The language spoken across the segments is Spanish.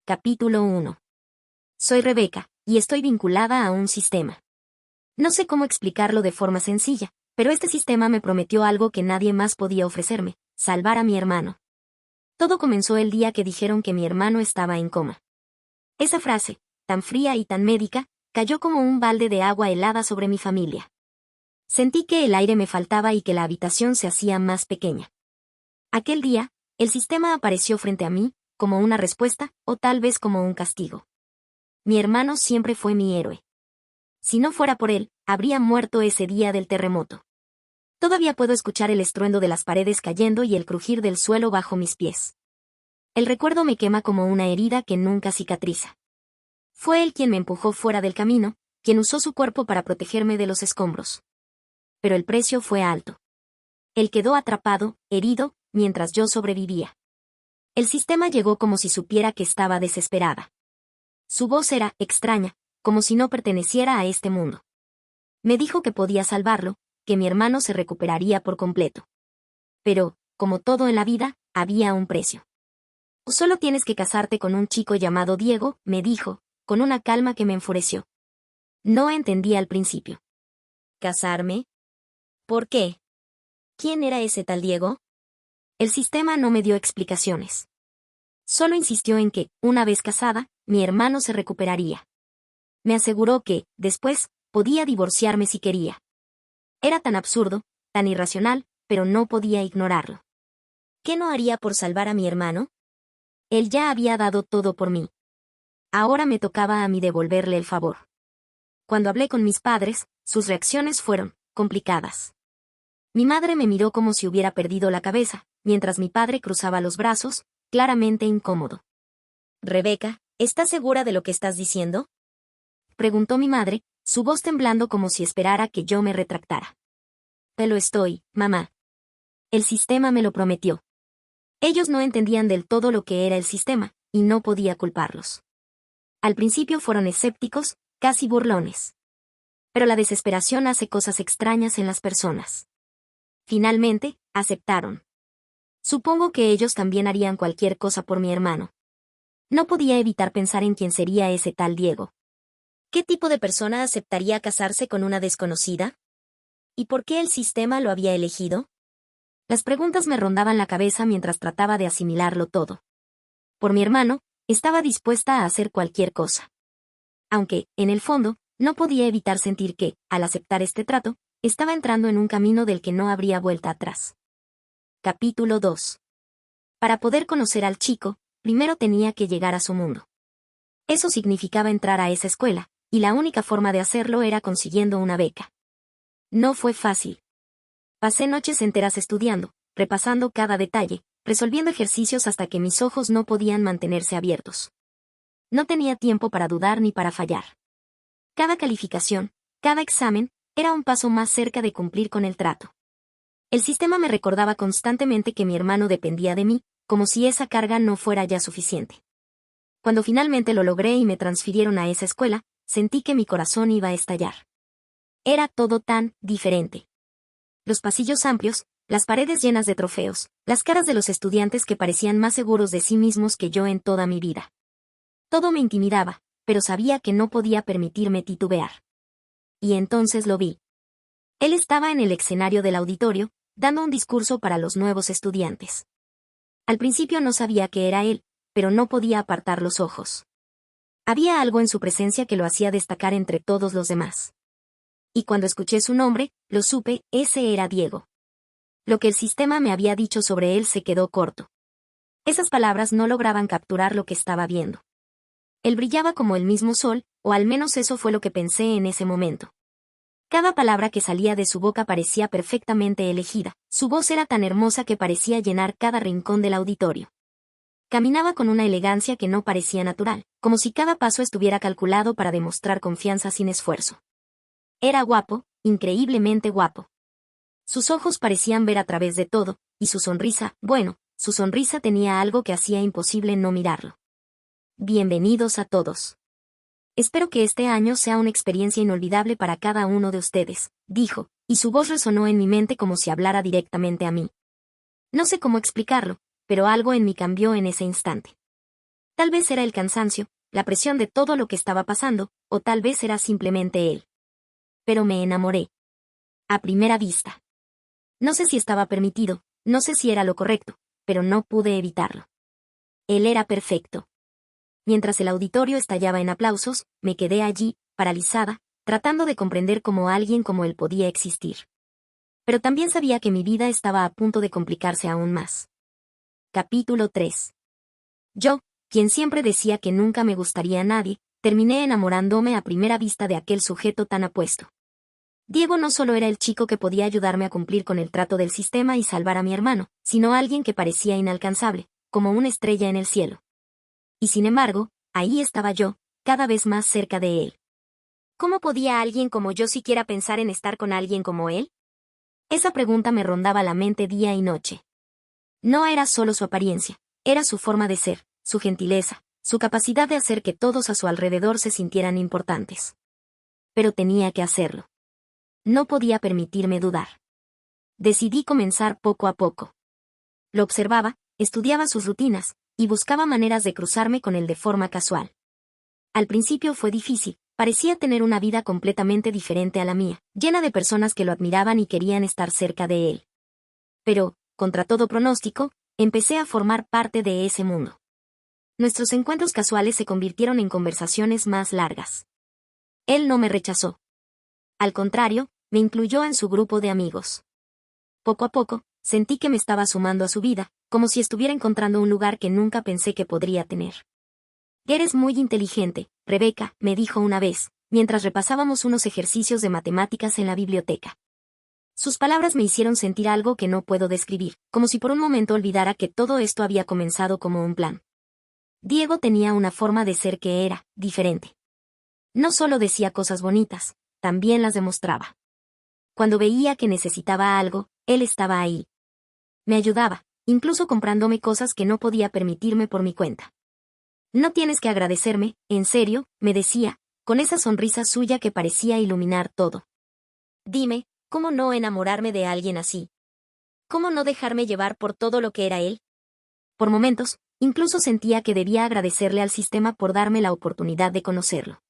Capítulo 1. Soy Rebeca, y estoy vinculada a un sistema. No sé cómo explicarlo de forma sencilla, pero este sistema me prometió algo que nadie más podía ofrecerme: salvar a mi hermano. Todo comenzó el día que dijeron que mi hermano estaba en coma. Esa frase, tan fría y tan médica, cayó como un balde de agua helada sobre mi familia. Sentí que el aire me faltaba y que la habitación se hacía más pequeña. Aquel día, el sistema apareció frente a mí, como una respuesta, o tal vez como un castigo. Mi hermano siempre fue mi héroe. Si no fuera por él, habría muerto ese día del terremoto. Todavía puedo escuchar el estruendo de las paredes cayendo y el crujir del suelo bajo mis pies. El recuerdo me quema como una herida que nunca cicatriza. Fue él quien me empujó fuera del camino, quien usó su cuerpo para protegerme de los escombros. Pero el precio fue alto. Él quedó atrapado, herido, mientras yo sobrevivía. El sistema llegó como si supiera que estaba desesperada. Su voz era extraña, como si no perteneciera a este mundo. Me dijo que podía salvarlo, que mi hermano se recuperaría por completo. Pero, como todo en la vida, había un precio. Solo tienes que casarte con un chico llamado Diego, me dijo, con una calma que me enfureció. No entendí al principio. ¿Casarme? ¿Por qué? ¿Quién era ese tal Diego? El sistema no me dio explicaciones. Solo insistió en que, una vez casada, mi hermano se recuperaría. Me aseguró que, después, podía divorciarme si quería. Era tan absurdo, tan irracional, pero no podía ignorarlo. ¿Qué no haría por salvar a mi hermano? Él ya había dado todo por mí. Ahora me tocaba a mí devolverle el favor. Cuando hablé con mis padres, sus reacciones fueron complicadas. Mi madre me miró como si hubiera perdido la cabeza, mientras mi padre cruzaba los brazos, claramente incómodo. Rebeca, ¿estás segura de lo que estás diciendo? Preguntó mi madre, su voz temblando como si esperara que yo me retractara. Te lo estoy, mamá. El sistema me lo prometió. Ellos no entendían del todo lo que era el sistema, y no podía culparlos. Al principio fueron escépticos, casi burlones. Pero la desesperación hace cosas extrañas en las personas. Finalmente, aceptaron. Supongo que ellos también harían cualquier cosa por mi hermano. No podía evitar pensar en quién sería ese tal Diego. ¿Qué tipo de persona aceptaría casarse con una desconocida? ¿Y por qué el sistema lo había elegido? Las preguntas me rondaban la cabeza mientras trataba de asimilarlo todo. Por mi hermano, estaba dispuesta a hacer cualquier cosa. Aunque, en el fondo, no podía evitar sentir que, al aceptar este trato, estaba entrando en un camino del que no habría vuelta atrás. Capítulo 2. Para poder conocer al chico, primero tenía que llegar a su mundo. Eso significaba entrar a esa escuela, y la única forma de hacerlo era consiguiendo una beca. No fue fácil. Pasé noches enteras estudiando, repasando cada detalle, resolviendo ejercicios hasta que mis ojos no podían mantenerse abiertos. No tenía tiempo para dudar ni para fallar. Cada calificación, cada examen, era un paso más cerca de cumplir con el trato. El sistema me recordaba constantemente que mi hermano dependía de mí, como si esa carga no fuera ya suficiente. Cuando finalmente lo logré y me transfirieron a esa escuela, sentí que mi corazón iba a estallar. Era todo tan diferente. Los pasillos amplios, las paredes llenas de trofeos, las caras de los estudiantes que parecían más seguros de sí mismos que yo en toda mi vida. Todo me intimidaba, pero sabía que no podía permitirme titubear. Y entonces lo vi. Él estaba en el escenario del auditorio, dando un discurso para los nuevos estudiantes. Al principio no sabía que era él, pero no podía apartar los ojos. Había algo en su presencia que lo hacía destacar entre todos los demás. Y cuando escuché su nombre, lo supe, ese era Diego. Lo que el sistema me había dicho sobre él se quedó corto. Esas palabras no lograban capturar lo que estaba viendo. Él brillaba como el mismo sol, o al menos eso fue lo que pensé en ese momento. Cada palabra que salía de su boca parecía perfectamente elegida, su voz era tan hermosa que parecía llenar cada rincón del auditorio. Caminaba con una elegancia que no parecía natural, como si cada paso estuviera calculado para demostrar confianza sin esfuerzo. Era guapo, increíblemente guapo. Sus ojos parecían ver a través de todo, y su sonrisa, bueno, su sonrisa tenía algo que hacía imposible no mirarlo. Bienvenidos a todos. Espero que este año sea una experiencia inolvidable para cada uno de ustedes, dijo, y su voz resonó en mi mente como si hablara directamente a mí. No sé cómo explicarlo, pero algo en mí cambió en ese instante. Tal vez era el cansancio, la presión de todo lo que estaba pasando, o tal vez era simplemente él. Pero me enamoré. A primera vista. No sé si estaba permitido, no sé si era lo correcto, pero no pude evitarlo. Él era perfecto. Mientras el auditorio estallaba en aplausos, me quedé allí, paralizada, tratando de comprender cómo alguien como él podía existir. Pero también sabía que mi vida estaba a punto de complicarse aún más. Capítulo 3. Yo, quien siempre decía que nunca me gustaría a nadie, terminé enamorándome a primera vista de aquel sujeto tan apuesto. Diego no solo era el chico que podía ayudarme a cumplir con el trato del sistema y salvar a mi hermano, sino alguien que parecía inalcanzable, como una estrella en el cielo. Y sin embargo, ahí estaba yo, cada vez más cerca de él. ¿Cómo podía alguien como yo siquiera pensar en estar con alguien como él? Esa pregunta me rondaba la mente día y noche. No era solo su apariencia, era su forma de ser, su gentileza, su capacidad de hacer que todos a su alrededor se sintieran importantes. Pero tenía que hacerlo. No podía permitirme dudar. Decidí comenzar poco a poco. Lo observaba, estudiaba sus rutinas, y buscaba maneras de cruzarme con él de forma casual. Al principio fue difícil, parecía tener una vida completamente diferente a la mía, llena de personas que lo admiraban y querían estar cerca de él. Pero, contra todo pronóstico, empecé a formar parte de ese mundo. Nuestros encuentros casuales se convirtieron en conversaciones más largas. Él no me rechazó. Al contrario, me incluyó en su grupo de amigos. Poco a poco, sentí que me estaba sumando a su vida, como si estuviera encontrando un lugar que nunca pensé que podría tener. Eres muy inteligente, Rebeca, me dijo una vez, mientras repasábamos unos ejercicios de matemáticas en la biblioteca. Sus palabras me hicieron sentir algo que no puedo describir, como si por un momento olvidara que todo esto había comenzado como un plan. Diego tenía una forma de ser que era diferente. No solo decía cosas bonitas, también las demostraba. Cuando veía que necesitaba algo, él estaba ahí. Me ayudaba, incluso comprándome cosas que no podía permitirme por mi cuenta. No tienes que agradecerme, en serio, me decía, con esa sonrisa suya que parecía iluminar todo. Dime, ¿cómo no enamorarme de alguien así? ¿Cómo no dejarme llevar por todo lo que era él? Por momentos, incluso sentía que debía agradecerle al sistema por darme la oportunidad de conocerlo.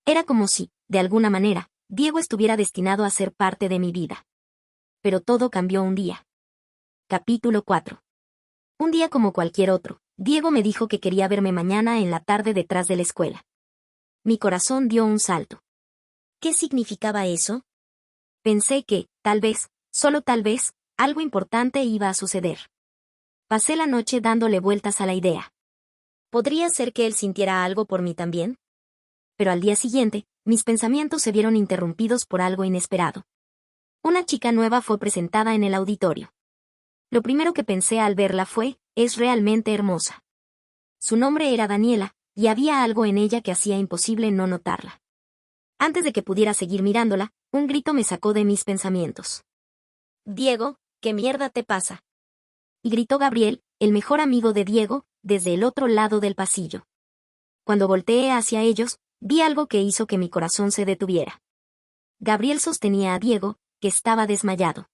Era como si, de alguna manera, Diego estuviera destinado a ser parte de mi vida. Pero todo cambió un día. Capítulo 4. Un día como cualquier otro, Diego me dijo que quería verme mañana en la tarde detrás de la escuela. Mi corazón dio un salto. ¿Qué significaba eso? Pensé que, tal vez, solo tal vez, algo importante iba a suceder. Pasé la noche dándole vueltas a la idea. ¿Podría ser que él sintiera algo por mí también? Pero al día siguiente, mis pensamientos se vieron interrumpidos por algo inesperado. Una chica nueva fue presentada en el auditorio. Lo primero que pensé al verla fue, es realmente hermosa. Su nombre era Daniela, y había algo en ella que hacía imposible no notarla. Antes de que pudiera seguir mirándola, un grito me sacó de mis pensamientos. Diego, ¿qué mierda te pasa? Y gritó Gabriel, el mejor amigo de Diego, desde el otro lado del pasillo. Cuando volteé hacia ellos, vi algo que hizo que mi corazón se detuviera. Gabriel sostenía a Diego, que estaba desmayado.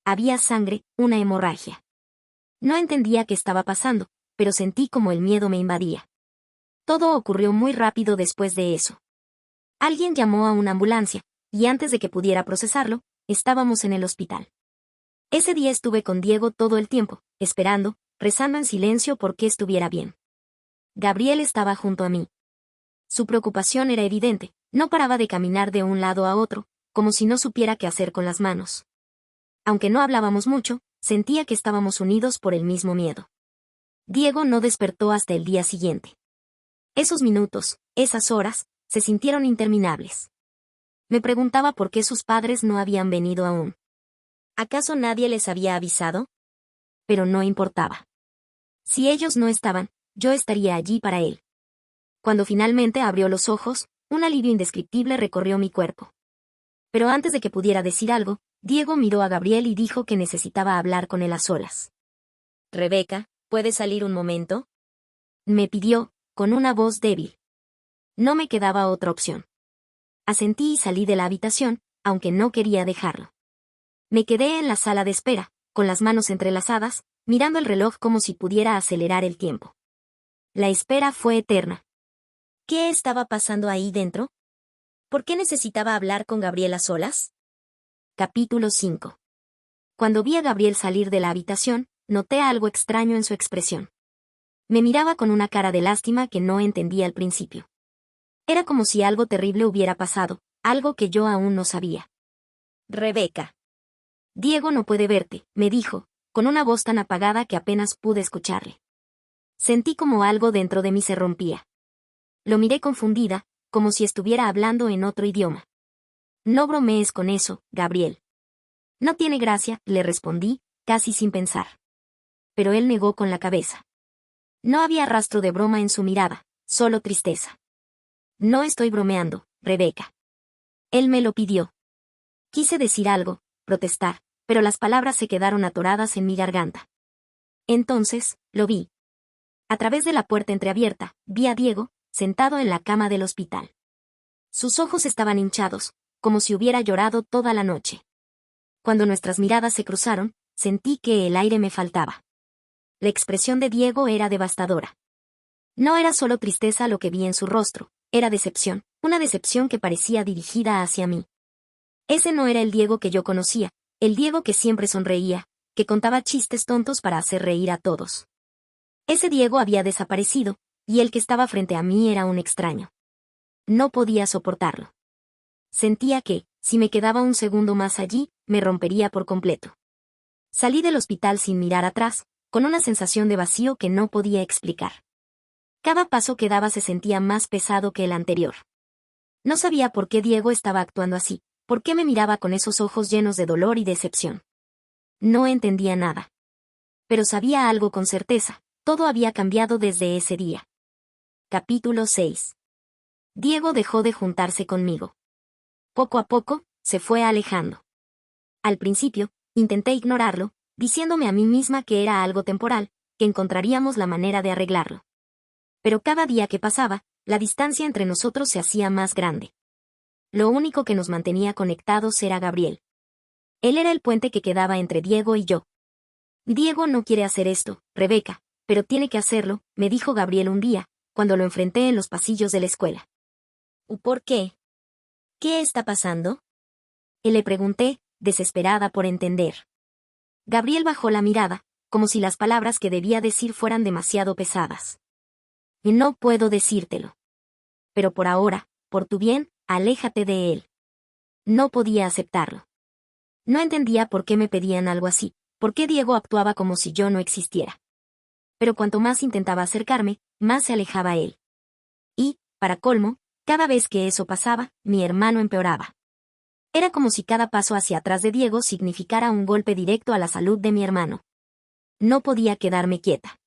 Había sangre, una hemorragia. No entendía qué estaba pasando, pero sentí como el miedo me invadía. Todo ocurrió muy rápido después de eso. Alguien llamó a una ambulancia, y antes de que pudiera procesarlo, estábamos en el hospital. Ese día estuve con Diego todo el tiempo, esperando, rezando en silencio porque estuviera bien. Gabriel estaba junto a mí. Su preocupación era evidente, no paraba de caminar de un lado a otro, como si no supiera qué hacer con las manos. Aunque no hablábamos mucho, sentía que estábamos unidos por el mismo miedo. Diego no despertó hasta el día siguiente. Esos minutos, esas horas, se sintieron interminables. Me preguntaba por qué sus padres no habían venido aún. ¿Acaso nadie les había avisado? Pero no importaba. Si ellos no estaban, yo estaría allí para él. Cuando finalmente abrió los ojos, un alivio indescriptible recorrió mi cuerpo. Pero antes de que pudiera decir algo, Diego miró a Gabriel y dijo que necesitaba hablar con él a solas. Rebeca, ¿puedes salir un momento? Me pidió, con una voz débil. No me quedaba otra opción. Asentí y salí de la habitación, aunque no quería dejarlo. Me quedé en la sala de espera, con las manos entrelazadas, mirando el reloj como si pudiera acelerar el tiempo. La espera fue eterna. ¿Qué estaba pasando ahí dentro? ¿Por qué necesitaba hablar con Gabriel a solas? Capítulo 5. Cuando vi a Gabriel salir de la habitación, noté algo extraño en su expresión. Me miraba con una cara de lástima que no entendía al principio. Era como si algo terrible hubiera pasado, algo que yo aún no sabía. Rebeca. Diego no puede verte, me dijo, con una voz tan apagada que apenas pude escucharle. Sentí como algo dentro de mí se rompía. Lo miré confundida, como si estuviera hablando en otro idioma. No bromees con eso, Gabriel. No tiene gracia, le respondí, casi sin pensar. Pero él negó con la cabeza. No había rastro de broma en su mirada, solo tristeza. No estoy bromeando, Rebeca. Él me lo pidió. Quise decir algo, protestar, pero las palabras se quedaron atoradas en mi garganta. Entonces, lo vi. A través de la puerta entreabierta, vi a Diego, sentado en la cama del hospital. Sus ojos estaban hinchados, como si hubiera llorado toda la noche. Cuando nuestras miradas se cruzaron, sentí que el aire me faltaba. La expresión de Diego era devastadora. No era solo tristeza lo que vi en su rostro, era decepción, una decepción que parecía dirigida hacia mí. Ese no era el Diego que yo conocía, el Diego que siempre sonreía, que contaba chistes tontos para hacer reír a todos. Ese Diego había desaparecido, y el que estaba frente a mí era un extraño. No podía soportarlo. Sentía que, si me quedaba un segundo más allí, me rompería por completo. Salí del hospital sin mirar atrás, con una sensación de vacío que no podía explicar. Cada paso que daba se sentía más pesado que el anterior. No sabía por qué Diego estaba actuando así, por qué me miraba con esos ojos llenos de dolor y decepción. No entendía nada. Pero sabía algo con certeza, todo había cambiado desde ese día. Capítulo 6. Diego dejó de juntarse conmigo. Poco a poco, se fue alejando. Al principio, intenté ignorarlo, diciéndome a mí misma que era algo temporal, que encontraríamos la manera de arreglarlo. Pero cada día que pasaba, la distancia entre nosotros se hacía más grande. Lo único que nos mantenía conectados era Gabriel. Él era el puente que quedaba entre Diego y yo. Diego no quiere hacer esto, Rebeca, pero tiene que hacerlo, me dijo Gabriel un día, cuando lo enfrenté en los pasillos de la escuela. ¿Por qué? ¿Qué está pasando? Y le pregunté, desesperada por entender. Gabriel bajó la mirada, como si las palabras que debía decir fueran demasiado pesadas. Y no puedo decírtelo. Pero por ahora, por tu bien, aléjate de él. No podía aceptarlo. No entendía por qué me pedían algo así, por qué Diego actuaba como si yo no existiera. Pero cuanto más intentaba acercarme, más se alejaba él. Y, para colmo, cada vez que eso pasaba, mi hermano empeoraba. Era como si cada paso hacia atrás de Diego significara un golpe directo a la salud de mi hermano. No podía quedarme quieta.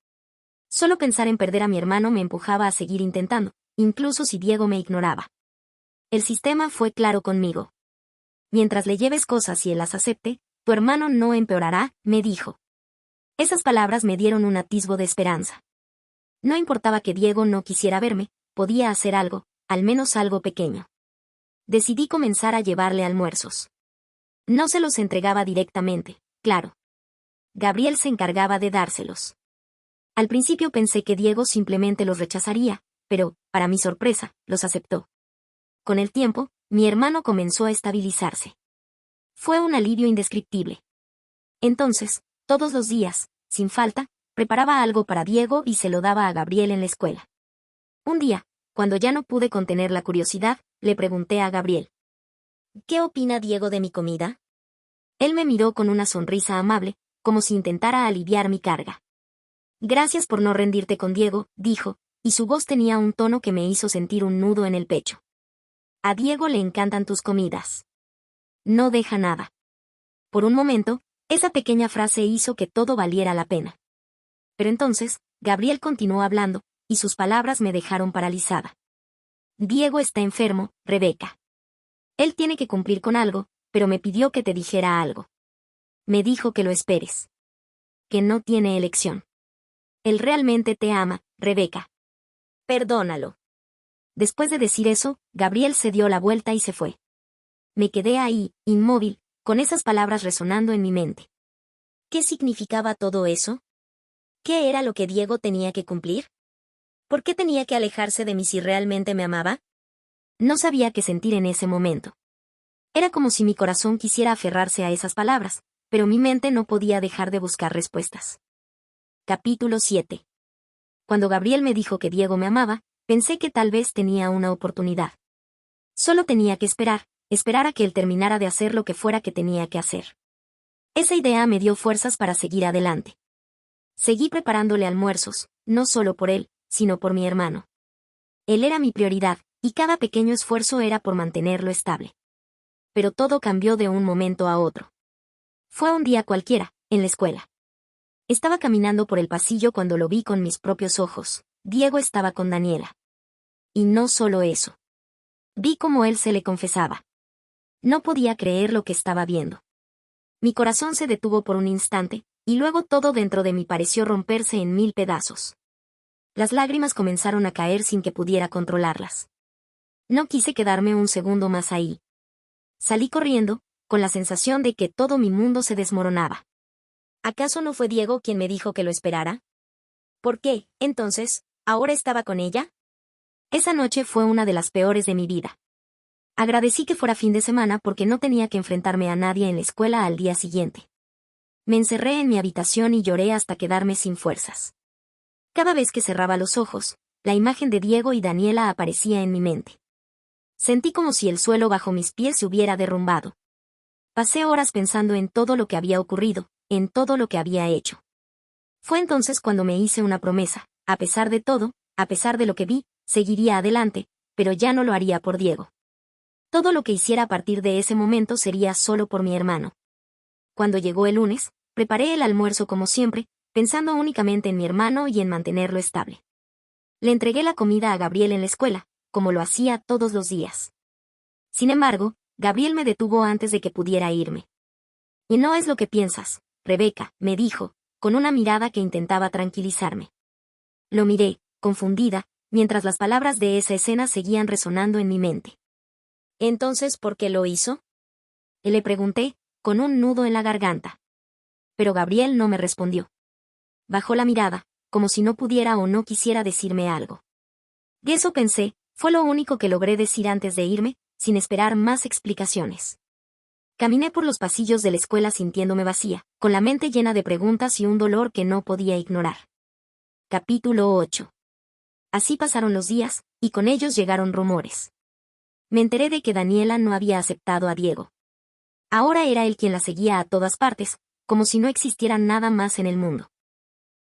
Solo pensar en perder a mi hermano me empujaba a seguir intentando, incluso si Diego me ignoraba. El sistema fue claro conmigo. Mientras le lleves cosas y él las acepte, tu hermano no empeorará, me dijo. Esas palabras me dieron un atisbo de esperanza. No importaba que Diego no quisiera verme, podía hacer algo, al menos algo pequeño. Decidí comenzar a llevarle almuerzos. No se los entregaba directamente, claro. Gabriel se encargaba de dárselos. Al principio pensé que Diego simplemente los rechazaría, pero, para mi sorpresa, los aceptó. Con el tiempo, mi hermano comenzó a estabilizarse. Fue un alivio indescriptible. Entonces, todos los días, sin falta, preparaba algo para Diego y se lo daba a Gabriel en la escuela. Un día, cuando ya no pude contener la curiosidad, le pregunté a Gabriel. ¿Qué opina Diego de mi comida? Él me miró con una sonrisa amable, como si intentara aliviar mi carga. Gracias por no rendirte con Diego, dijo, y su voz tenía un tono que me hizo sentir un nudo en el pecho. A Diego le encantan tus comidas. No deja nada. Por un momento, esa pequeña frase hizo que todo valiera la pena. Pero entonces, Gabriel continuó hablando, y sus palabras me dejaron paralizada. Diego está enfermo, Rebeca. Él tiene que cumplir con algo, pero me pidió que te dijera algo. Me dijo que lo esperes. Que no tiene elección. Él realmente te ama, Rebeca. Perdónalo. Después de decir eso, Gabriel se dio la vuelta y se fue. Me quedé ahí, inmóvil, con esas palabras resonando en mi mente. ¿Qué significaba todo eso? ¿Qué era lo que Diego tenía que cumplir? ¿Por qué tenía que alejarse de mí si realmente me amaba? No sabía qué sentir en ese momento. Era como si mi corazón quisiera aferrarse a esas palabras, pero mi mente no podía dejar de buscar respuestas. Capítulo 7. Cuando Gabriel me dijo que Diego me amaba, pensé que tal vez tenía una oportunidad. Solo tenía que esperar a que él terminara de hacer lo que fuera que tenía que hacer. Esa idea me dio fuerzas para seguir adelante. Seguí preparándole almuerzos, no solo por él, sino por mi hermano. Él era mi prioridad, y cada pequeño esfuerzo era por mantenerlo estable. Pero todo cambió de un momento a otro. Fue un día cualquiera, en la escuela. Estaba caminando por el pasillo cuando lo vi con mis propios ojos. Diego estaba con Daniela. Y no solo eso. Vi cómo él se le confesaba. No podía creer lo que estaba viendo. Mi corazón se detuvo por un instante, y luego todo dentro de mí pareció romperse en 1000 pedazos. Las lágrimas comenzaron a caer sin que pudiera controlarlas. No quise quedarme un segundo más ahí. Salí corriendo, con la sensación de que todo mi mundo se desmoronaba. ¿Acaso no fue Diego quien me dijo que lo esperara? ¿Por qué, entonces, ahora estaba con ella? Esa noche fue una de las peores de mi vida. Agradecí que fuera fin de semana porque no tenía que enfrentarme a nadie en la escuela al día siguiente. Me encerré en mi habitación y lloré hasta quedarme sin fuerzas. Cada vez que cerraba los ojos, la imagen de Diego y Daniela aparecía en mi mente. Sentí como si el suelo bajo mis pies se hubiera derrumbado. Pasé horas pensando en todo lo que había ocurrido, en todo lo que había hecho. Fue entonces cuando me hice una promesa: a pesar de todo, a pesar de lo que vi, seguiría adelante, pero ya no lo haría por Diego. Todo lo que hiciera a partir de ese momento sería solo por mi hermano. Cuando llegó el lunes, preparé el almuerzo como siempre, pensando únicamente en mi hermano y en mantenerlo estable. Le entregué la comida a Gabriel en la escuela, como lo hacía todos los días. Sin embargo, Gabriel me detuvo antes de que pudiera irme. Y no es lo que piensas, Rebeca, me dijo, con una mirada que intentaba tranquilizarme. Lo miré, confundida, mientras las palabras de esa escena seguían resonando en mi mente. ¿Entonces por qué lo hizo? Le pregunté, con un nudo en la garganta. Pero Gabriel no me respondió. Bajó la mirada, como si no pudiera o no quisiera decirme algo. Y eso pensé, fue lo único que logré decir antes de irme, sin esperar más explicaciones. Caminé por los pasillos de la escuela sintiéndome vacía, con la mente llena de preguntas y un dolor que no podía ignorar. Capítulo 8. Así pasaron los días, y con ellos llegaron rumores. Me enteré de que Daniela no había aceptado a Diego. Ahora era él quien la seguía a todas partes, como si no existiera nada más en el mundo.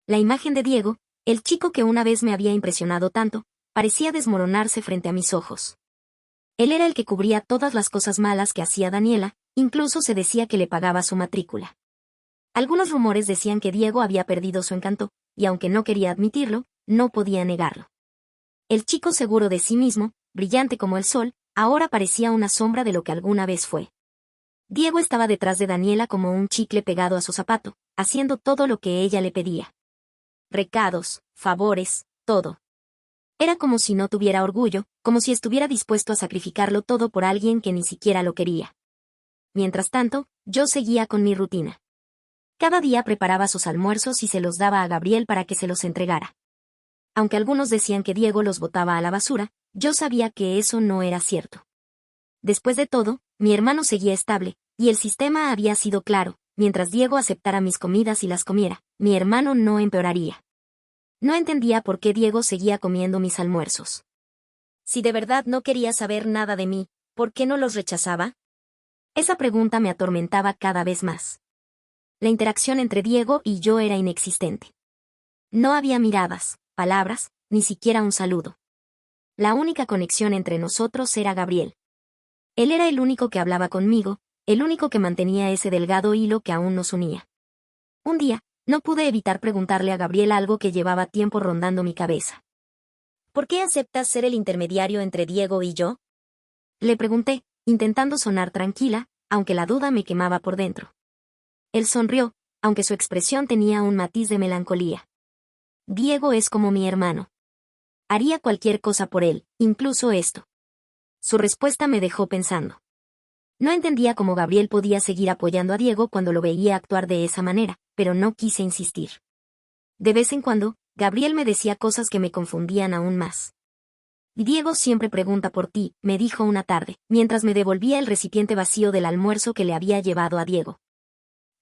La imagen de Diego, el chico que una vez me había impresionado tanto, parecía desmoronarse frente a mis ojos. Él era el que cubría todas las cosas malas que hacía Daniela, incluso se decía que le pagaba su matrícula. Algunos rumores decían que Diego había perdido su encanto, y aunque no quería admitirlo, no podía negarlo. El chico seguro de sí mismo, brillante como el sol, ahora parecía una sombra de lo que alguna vez fue. Diego estaba detrás de Daniela como un chicle pegado a su zapato, haciendo todo lo que ella le pedía. Recados, favores, todo. Era como si no tuviera orgullo, como si estuviera dispuesto a sacrificarlo todo por alguien que ni siquiera lo quería. Mientras tanto, yo seguía con mi rutina. Cada día preparaba sus almuerzos y se los daba a Gabriel para que se los entregara. Aunque algunos decían que Diego los botaba a la basura, yo sabía que eso no era cierto. Después de todo, mi hermano seguía estable, y el sistema había sido claro: mientras Diego aceptara mis comidas y las comiera, mi hermano no empeoraría. No entendía por qué Diego seguía comiendo mis almuerzos. Si de verdad no quería saber nada de mí, ¿por qué no los rechazaba? Esa pregunta me atormentaba cada vez más. La interacción entre Diego y yo era inexistente. No había miradas, palabras, ni siquiera un saludo. La única conexión entre nosotros era Gabriel. Él era el único que hablaba conmigo, el único que mantenía ese delgado hilo que aún nos unía. Un día, no pude evitar preguntarle a Gabriel algo que llevaba tiempo rondando mi cabeza. ¿Por qué aceptas ser el intermediario entre Diego y yo? Le pregunté, intentando sonar tranquila, aunque la duda me quemaba por dentro. Él sonrió, aunque su expresión tenía un matiz de melancolía. Diego es como mi hermano. Haría cualquier cosa por él, incluso esto. Su respuesta me dejó pensando. No entendía cómo Gabriel podía seguir apoyando a Diego cuando lo veía actuar de esa manera, pero no quise insistir. De vez en cuando, Gabriel me decía cosas que me confundían aún más. Diego siempre pregunta por ti, me dijo una tarde, mientras me devolvía el recipiente vacío del almuerzo que le había llevado a Diego.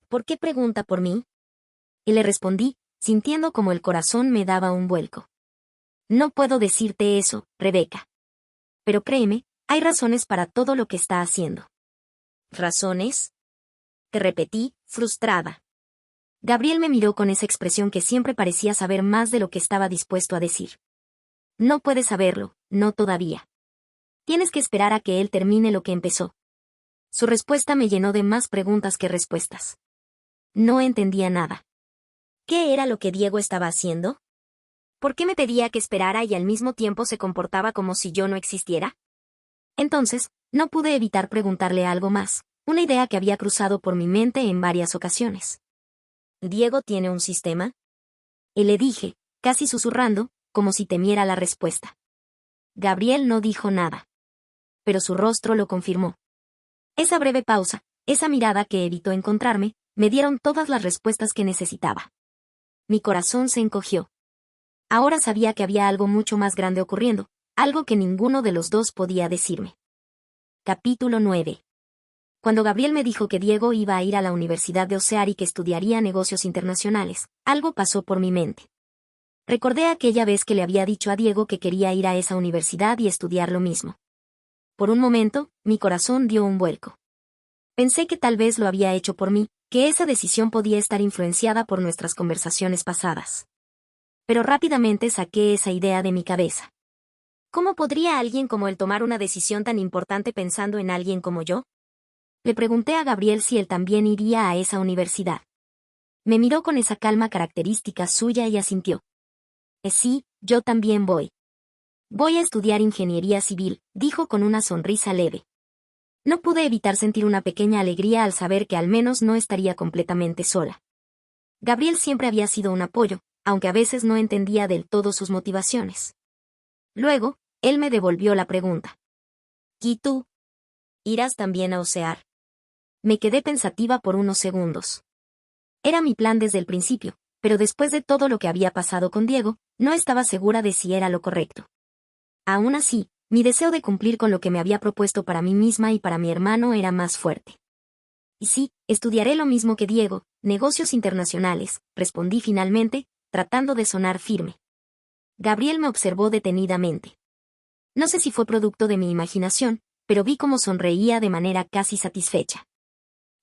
¿Por qué pregunta por mí? Y le respondí, sintiendo como el corazón me daba un vuelco. No puedo decirte eso, Rebeca. Pero créeme, hay razones para todo lo que está haciendo. ¿Razones? Te repetí, frustrada. Gabriel me miró con esa expresión que siempre parecía saber más de lo que estaba dispuesto a decir. No puedes saberlo, no todavía. Tienes que esperar a que él termine lo que empezó. Su respuesta me llenó de más preguntas que respuestas. No entendía nada. ¿Qué era lo que Diego estaba haciendo? ¿Por qué me pedía que esperara y al mismo tiempo se comportaba como si yo no existiera? Entonces, no pude evitar preguntarle algo más, una idea que había cruzado por mi mente en varias ocasiones. ¿Diego tiene un sistema? Y le dije, casi susurrando, como si temiera la respuesta. Gabriel no dijo nada. Pero su rostro lo confirmó. Esa breve pausa, esa mirada que evitó encontrarme, me dieron todas las respuestas que necesitaba. Mi corazón se encogió. Ahora sabía que había algo mucho más grande ocurriendo, algo que ninguno de los dos podía decirme. Capítulo 9. Cuando Gabriel me dijo que Diego iba a ir a la Universidad de Ocear y que estudiaría negocios internacionales, algo pasó por mi mente. Recordé aquella vez que le había dicho a Diego que quería ir a esa universidad y estudiar lo mismo. Por un momento, mi corazón dio un vuelco. Pensé que tal vez lo había hecho por mí, que esa decisión podía estar influenciada por nuestras conversaciones pasadas. Pero rápidamente saqué esa idea de mi cabeza. ¿Cómo podría alguien como él tomar una decisión tan importante pensando en alguien como yo? Le pregunté a Gabriel si él también iría a esa universidad. Me miró con esa calma característica suya y asintió. Sí, yo también voy. Voy a estudiar ingeniería civil, dijo con una sonrisa leve. No pude evitar sentir una pequeña alegría al saber que al menos no estaría completamente sola. Gabriel siempre había sido un apoyo, aunque a veces no entendía del todo sus motivaciones. Luego, él me devolvió la pregunta. ¿Y tú? ¿Irás también a Ocear? Me quedé pensativa por unos segundos. Era mi plan desde el principio, pero después de todo lo que había pasado con Diego, no estaba segura de si era lo correcto. Aún así, mi deseo de cumplir con lo que me había propuesto para mí misma y para mi hermano era más fuerte. Y sí, estudiaré lo mismo que Diego, negocios internacionales, respondí finalmente, tratando de sonar firme. Gabriel me observó detenidamente. No sé si fue producto de mi imaginación, pero vi cómo sonreía de manera casi satisfecha.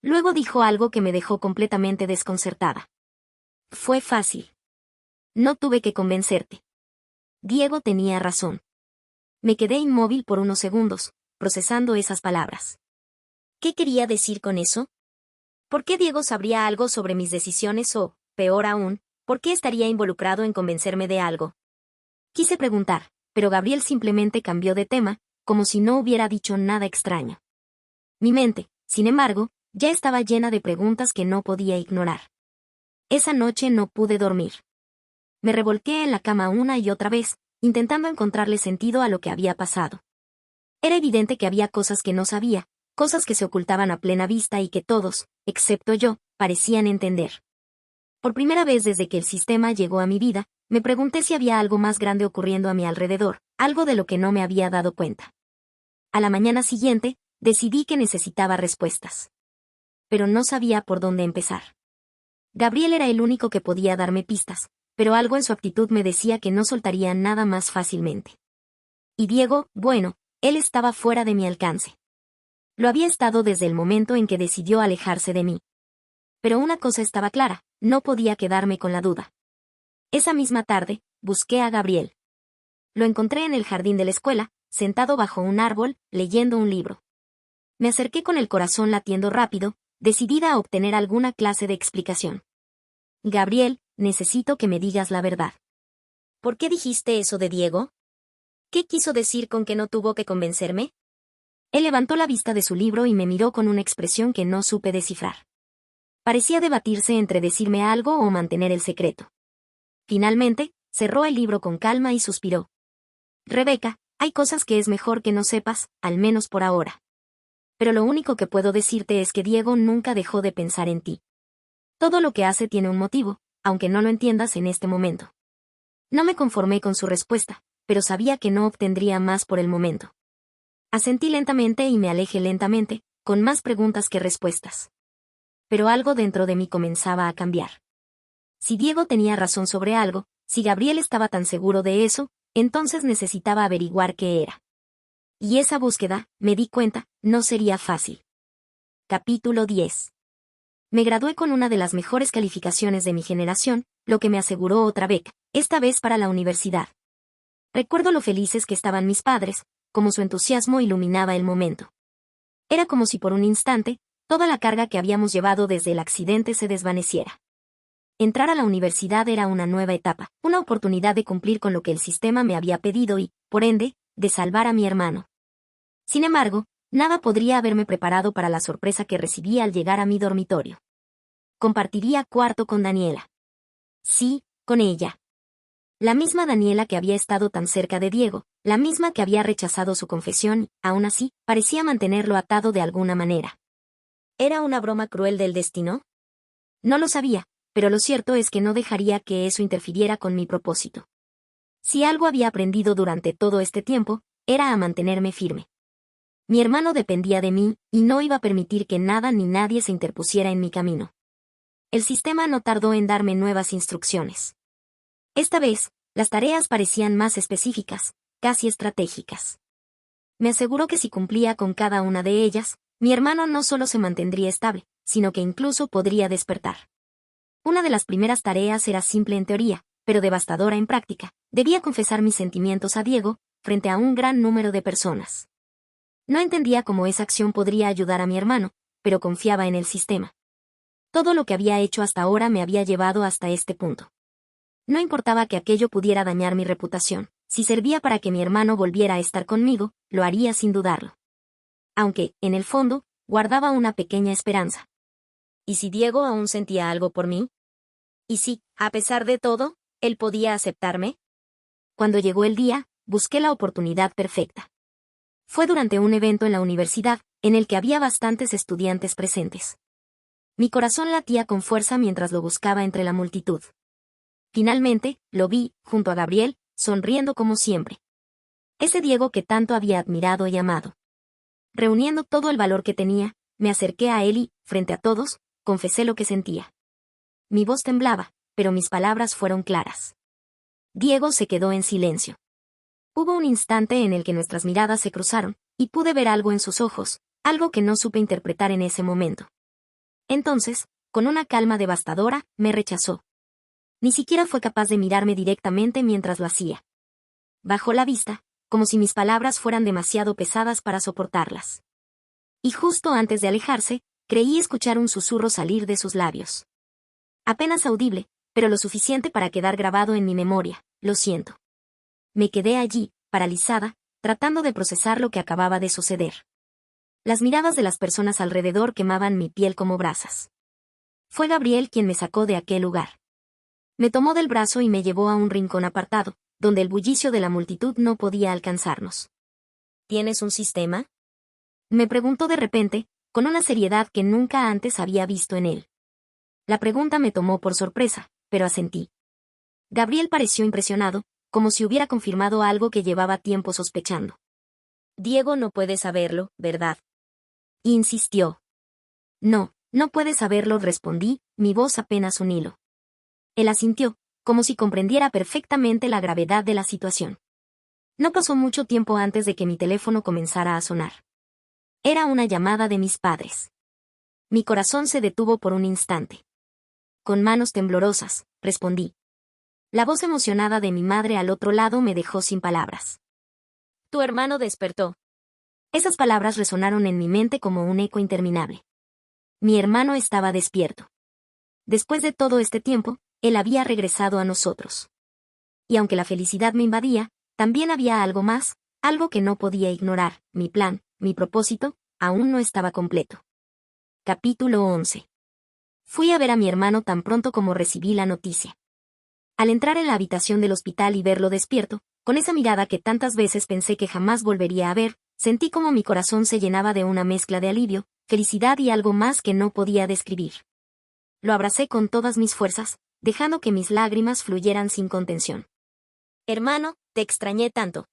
Luego dijo algo que me dejó completamente desconcertada. Fue fácil. No tuve que convencerte. Diego tenía razón. Me quedé inmóvil por unos segundos, procesando esas palabras. ¿Qué quería decir con eso? ¿Por qué Diego sabría algo sobre mis decisiones o, peor aún, por qué estaría involucrado en convencerme de algo? Quise preguntar, pero Gabriel simplemente cambió de tema, como si no hubiera dicho nada extraño. Mi mente, sin embargo, ya estaba llena de preguntas que no podía ignorar. Esa noche no pude dormir. Me revolqué en la cama una y otra vez, intentando encontrarle sentido a lo que había pasado. Era evidente que había cosas que no sabía, cosas que se ocultaban a plena vista y que todos, excepto yo, parecían entender. Por primera vez desde que el sistema llegó a mi vida, me pregunté si había algo más grande ocurriendo a mi alrededor, algo de lo que no me había dado cuenta. A la mañana siguiente, decidí que necesitaba respuestas. Pero no sabía por dónde empezar. Gabriel era el único que podía darme pistas, pero algo en su actitud me decía que no soltaría nada más fácilmente. Y Diego, bueno, él estaba fuera de mi alcance. Lo había estado desde el momento en que decidió alejarse de mí. Pero una cosa estaba clara, no podía quedarme con la duda. Esa misma tarde, busqué a Gabriel. Lo encontré en el jardín de la escuela, sentado bajo un árbol, leyendo un libro. Me acerqué con el corazón latiendo rápido, decidida a obtener alguna clase de explicación. Gabriel, necesito que me digas la verdad. ¿Por qué dijiste eso de Diego? ¿Qué quiso decir con que no tuvo que convencerme? Él levantó la vista de su libro y me miró con una expresión que no supe descifrar. Parecía debatirse entre decirme algo o mantener el secreto. Finalmente, cerró el libro con calma y suspiró. Rebeca, hay cosas que es mejor que no sepas, al menos por ahora. Pero lo único que puedo decirte es que Diego nunca dejó de pensar en ti. Todo lo que hace tiene un motivo, aunque no lo entiendas en este momento. No me conformé con su respuesta, pero sabía que no obtendría más por el momento. Asentí lentamente y me alejé lentamente, con más preguntas que respuestas. Pero algo dentro de mí comenzaba a cambiar. Si Diego tenía razón sobre algo, si Gabriel estaba tan seguro de eso, entonces necesitaba averiguar qué era. Y esa búsqueda, me di cuenta, no sería fácil. Capítulo 10. Me gradué con una de las mejores calificaciones de mi generación, lo que me aseguró otra beca, esta vez para la universidad. Recuerdo lo felices que estaban mis padres, como su entusiasmo iluminaba el momento. Era como si por un instante, toda la carga que habíamos llevado desde el accidente se desvaneciera. Entrar a la universidad era una nueva etapa, una oportunidad de cumplir con lo que el sistema me había pedido y, por ende, de salvar a mi hermano. Sin embargo, nada podría haberme preparado para la sorpresa que recibí al llegar a mi dormitorio. Compartiría cuarto con Daniela. Sí, con ella. La misma Daniela que había estado tan cerca de Diego, la misma que había rechazado su confesión y, aún así, parecía mantenerlo atado de alguna manera. ¿Era una broma cruel del destino? No lo sabía, pero lo cierto es que no dejaría que eso interfiriera con mi propósito. Si algo había aprendido durante todo este tiempo, era a mantenerme firme. Mi hermano dependía de mí, y no iba a permitir que nada ni nadie se interpusiera en mi camino. El sistema no tardó en darme nuevas instrucciones. Esta vez, las tareas parecían más específicas, casi estratégicas. Me aseguró que si cumplía con cada una de ellas, mi hermano no solo se mantendría estable, sino que incluso podría despertar. Una de las primeras tareas era simple en teoría, pero devastadora en práctica. Debía confesar mis sentimientos a Diego, frente a un gran número de personas. No entendía cómo esa acción podría ayudar a mi hermano, pero confiaba en el sistema. Todo lo que había hecho hasta ahora me había llevado hasta este punto. No importaba que aquello pudiera dañar mi reputación, si servía para que mi hermano volviera a estar conmigo, lo haría sin dudarlo. Aunque, en el fondo, guardaba una pequeña esperanza. ¿Y si Diego aún sentía algo por mí? ¿Y si, a pesar de todo, él podía aceptarme? Cuando llegó el día, busqué la oportunidad perfecta. Fue durante un evento en la universidad, en el que había bastantes estudiantes presentes. Mi corazón latía con fuerza mientras lo buscaba entre la multitud. Finalmente, lo vi, junto a Gabriel, sonriendo como siempre. Ese Diego que tanto había admirado y amado. Reuniendo todo el valor que tenía, me acerqué a él y, frente a todos, confesé lo que sentía. Mi voz temblaba, pero mis palabras fueron claras. Diego se quedó en silencio. Hubo un instante en el que nuestras miradas se cruzaron, y pude ver algo en sus ojos, algo que no supe interpretar en ese momento. Entonces, con una calma devastadora, me rechazó. Ni siquiera fue capaz de mirarme directamente mientras lo hacía. Bajó la vista, como si mis palabras fueran demasiado pesadas para soportarlas. Y justo antes de alejarse, creí escuchar un susurro salir de sus labios. Apenas audible, pero lo suficiente para quedar grabado en mi memoria, lo siento. Me quedé allí, paralizada, tratando de procesar lo que acababa de suceder. Las miradas de las personas alrededor quemaban mi piel como brasas. Fue Gabriel quien me sacó de aquel lugar. Me tomó del brazo y me llevó a un rincón apartado, donde el bullicio de la multitud no podía alcanzarnos. ¿Tienes un sistema?, me preguntó de repente, con una seriedad que nunca antes había visto en él. La pregunta me tomó por sorpresa, pero asentí. Gabriel pareció impresionado, como si hubiera confirmado algo que llevaba tiempo sospechando. Diego no puede saberlo, ¿verdad?, insistió. No, no puede saberlo, respondí, mi voz apenas un hilo. Él asintió, como si comprendiera perfectamente la gravedad de la situación. No pasó mucho tiempo antes de que mi teléfono comenzara a sonar. Era una llamada de mis padres. Mi corazón se detuvo por un instante. Con manos temblorosas, respondí. La voz emocionada de mi madre al otro lado me dejó sin palabras. Tu hermano despertó. Esas palabras resonaron en mi mente como un eco interminable. Mi hermano estaba despierto. Después de todo este tiempo, él había regresado a nosotros. Y aunque la felicidad me invadía, también había algo más, algo que no podía ignorar, mi plan, mi propósito, aún no estaba completo. Capítulo 11. Fui a ver a mi hermano tan pronto como recibí la noticia. Al entrar en la habitación del hospital y verlo despierto, con esa mirada que tantas veces pensé que jamás volvería a ver, sentí como mi corazón se llenaba de una mezcla de alivio, felicidad y algo más que no podía describir. Lo abracé con todas mis fuerzas, dejando que mis lágrimas fluyeran sin contención. Hermano, te extrañé tanto.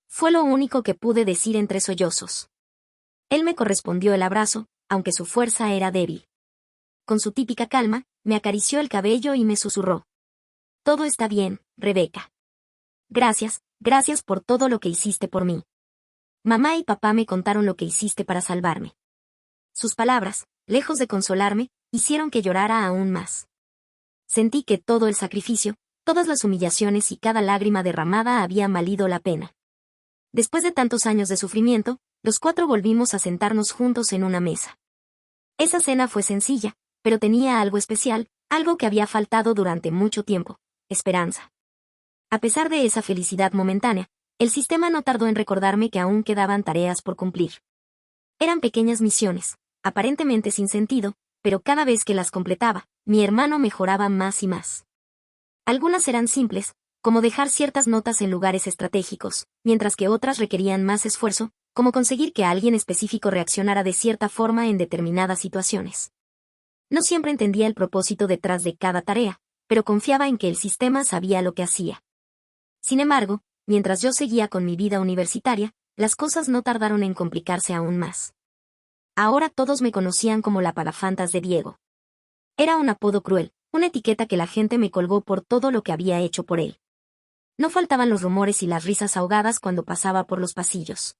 Fue lo único que pude decir entre sollozos. Él me correspondió el abrazo, aunque su fuerza era débil. Con su típica calma, me acarició el cabello y me susurró. Todo está bien, Rebeca. Gracias, gracias por todo lo que hiciste por mí. Mamá y papá me contaron lo que hiciste para salvarme. Sus palabras, lejos de consolarme, hicieron que llorara aún más. Sentí que todo el sacrificio, todas las humillaciones y cada lágrima derramada habían valido la pena. Después de tantos años de sufrimiento, los 4 volvimos a sentarnos juntos en una mesa. Esa cena fue sencilla, pero tenía algo especial, algo que había faltado durante mucho tiempo: esperanza. A pesar de esa felicidad momentánea, el sistema no tardó en recordarme que aún quedaban tareas por cumplir. Eran pequeñas misiones, aparentemente sin sentido, pero cada vez que las completaba, mi hermano mejoraba más y más. Algunas eran simples, como dejar ciertas notas en lugares estratégicos, mientras que otras requerían más esfuerzo, como conseguir que alguien específico reaccionara de cierta forma en determinadas situaciones. No siempre entendía el propósito detrás de cada tarea, pero confiaba en que el sistema sabía lo que hacía. Sin embargo, mientras yo seguía con mi vida universitaria, las cosas no tardaron en complicarse aún más. Ahora todos me conocían como la pagafantas de Diego. Era un apodo cruel, una etiqueta que la gente me colgó por todo lo que había hecho por él. No faltaban los rumores y las risas ahogadas cuando pasaba por los pasillos.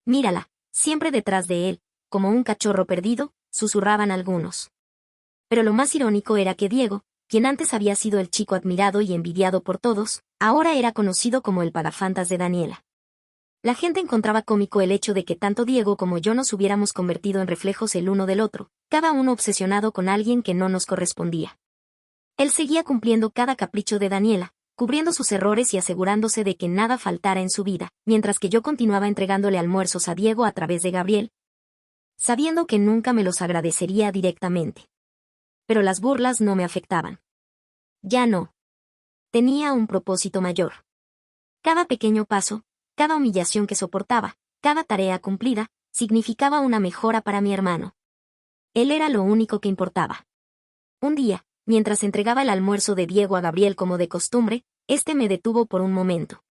Mírala, siempre detrás de él, como un cachorro perdido, susurraban algunos. Pero lo más irónico era que Diego, quien antes había sido el chico admirado y envidiado por todos, ahora era conocido como el pagafantas de Daniela. La gente encontraba cómico el hecho de que tanto Diego como yo nos hubiéramos convertido en reflejos el uno del otro, cada uno obsesionado con alguien que no nos correspondía. Él seguía cumpliendo cada capricho de Daniela, cubriendo sus errores y asegurándose de que nada faltara en su vida, mientras que yo continuaba entregándole almuerzos a Diego a través de Gabriel, sabiendo que nunca me los agradecería directamente. Pero las burlas no me afectaban. Ya no. Tenía un propósito mayor. Cada pequeño paso, cada humillación que soportaba, cada tarea cumplida, significaba una mejora para mi hermano. Él era lo único que importaba. Un día, mientras entregaba el almuerzo de Diego a Gabriel como de costumbre, este me detuvo por un momento.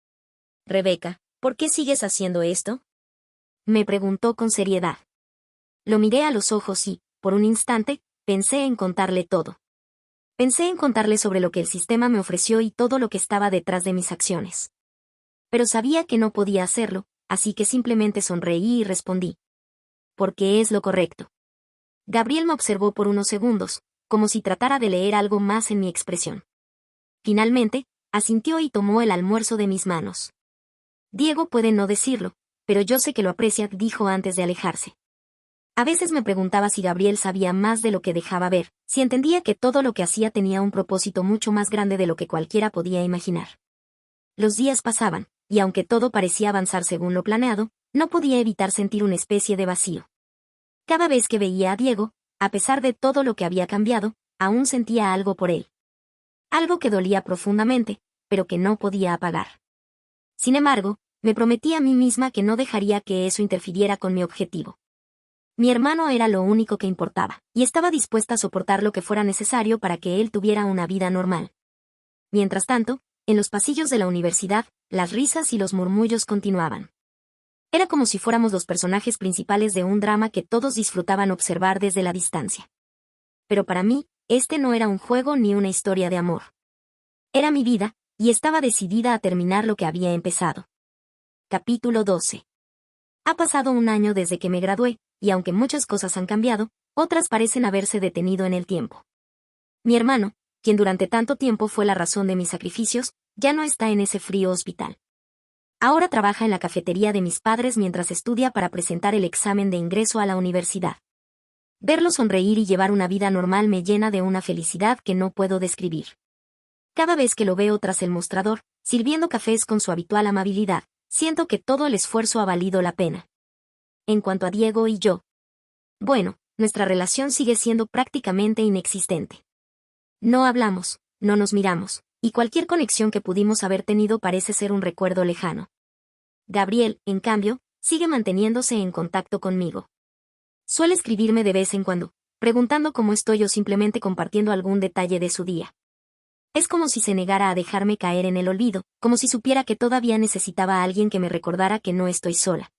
Rebeca, ¿por qué sigues haciendo esto? Me preguntó con seriedad. Lo miré a los ojos y, por un instante, pensé en contarle todo. Pensé en contarle sobre lo que el sistema me ofreció y todo lo que estaba detrás de mis acciones. Pero sabía que no podía hacerlo, así que simplemente sonreí y respondí. Porque es lo correcto. Gabriel me observó por unos segundos, como si tratara de leer algo más en mi expresión. Finalmente, asintió y tomó el almuerzo de mis manos. Diego puede no decirlo, pero yo sé que lo aprecia, dijo antes de alejarse. A veces me preguntaba si Gabriel sabía más de lo que dejaba ver, si entendía que todo lo que hacía tenía un propósito mucho más grande de lo que cualquiera podía imaginar. Los días pasaban, y aunque todo parecía avanzar según lo planeado, no podía evitar sentir una especie de vacío. Cada vez que veía a Diego, a pesar de todo lo que había cambiado, aún sentía algo por él. Algo que dolía profundamente, pero que no podía apagar. Sin embargo, me prometí a mí misma que no dejaría que eso interfiriera con mi objetivo. Mi hermano era lo único que importaba, y estaba dispuesta a soportar lo que fuera necesario para que él tuviera una vida normal. Mientras tanto, en los pasillos de la universidad, las risas y los murmullos continuaban. Era como si fuéramos los personajes principales de un drama que todos disfrutaban observar desde la distancia. Pero para mí, este no era un juego ni una historia de amor. Era mi vida, y estaba decidida a terminar lo que había empezado. Capítulo 12. Ha pasado un año desde que me gradué, y aunque muchas cosas han cambiado, otras parecen haberse detenido en el tiempo. Mi hermano, quien durante tanto tiempo fue la razón de mis sacrificios, ya no está en ese frío hospital. Ahora trabaja en la cafetería de mis padres mientras estudia para presentar el examen de ingreso a la universidad. Verlo sonreír y llevar una vida normal me llena de una felicidad que no puedo describir. Cada vez que lo veo tras el mostrador, sirviendo cafés con su habitual amabilidad, siento que todo el esfuerzo ha valido la pena. En cuanto a Diego y yo, bueno, nuestra relación sigue siendo prácticamente inexistente. No hablamos, no nos miramos, y cualquier conexión que pudimos haber tenido parece ser un recuerdo lejano. Gabriel, en cambio, sigue manteniéndose en contacto conmigo. Suele escribirme de vez en cuando, preguntando cómo estoy o simplemente compartiendo algún detalle de su día. Es como si se negara a dejarme caer en el olvido, como si supiera que todavía necesitaba a alguien que me recordara que no estoy sola.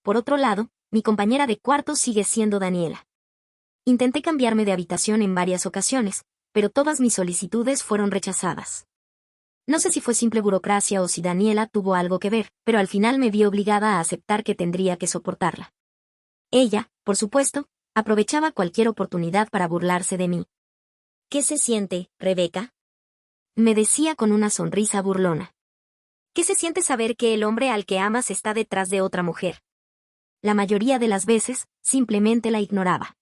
Por otro lado, mi compañera de cuarto sigue siendo Daniela. Intenté cambiarme de habitación en varias ocasiones, pero todas mis solicitudes fueron rechazadas. No sé si fue simple burocracia o si Daniela tuvo algo que ver, pero al final me vi obligada a aceptar que tendría que soportarla. Ella, por supuesto, aprovechaba cualquier oportunidad para burlarse de mí. ¿Qué se siente, Rebeca?, me decía con una sonrisa burlona. ¿Qué se siente saber que el hombre al que amas está detrás de otra mujer? La mayoría de las veces, simplemente la ignoraba.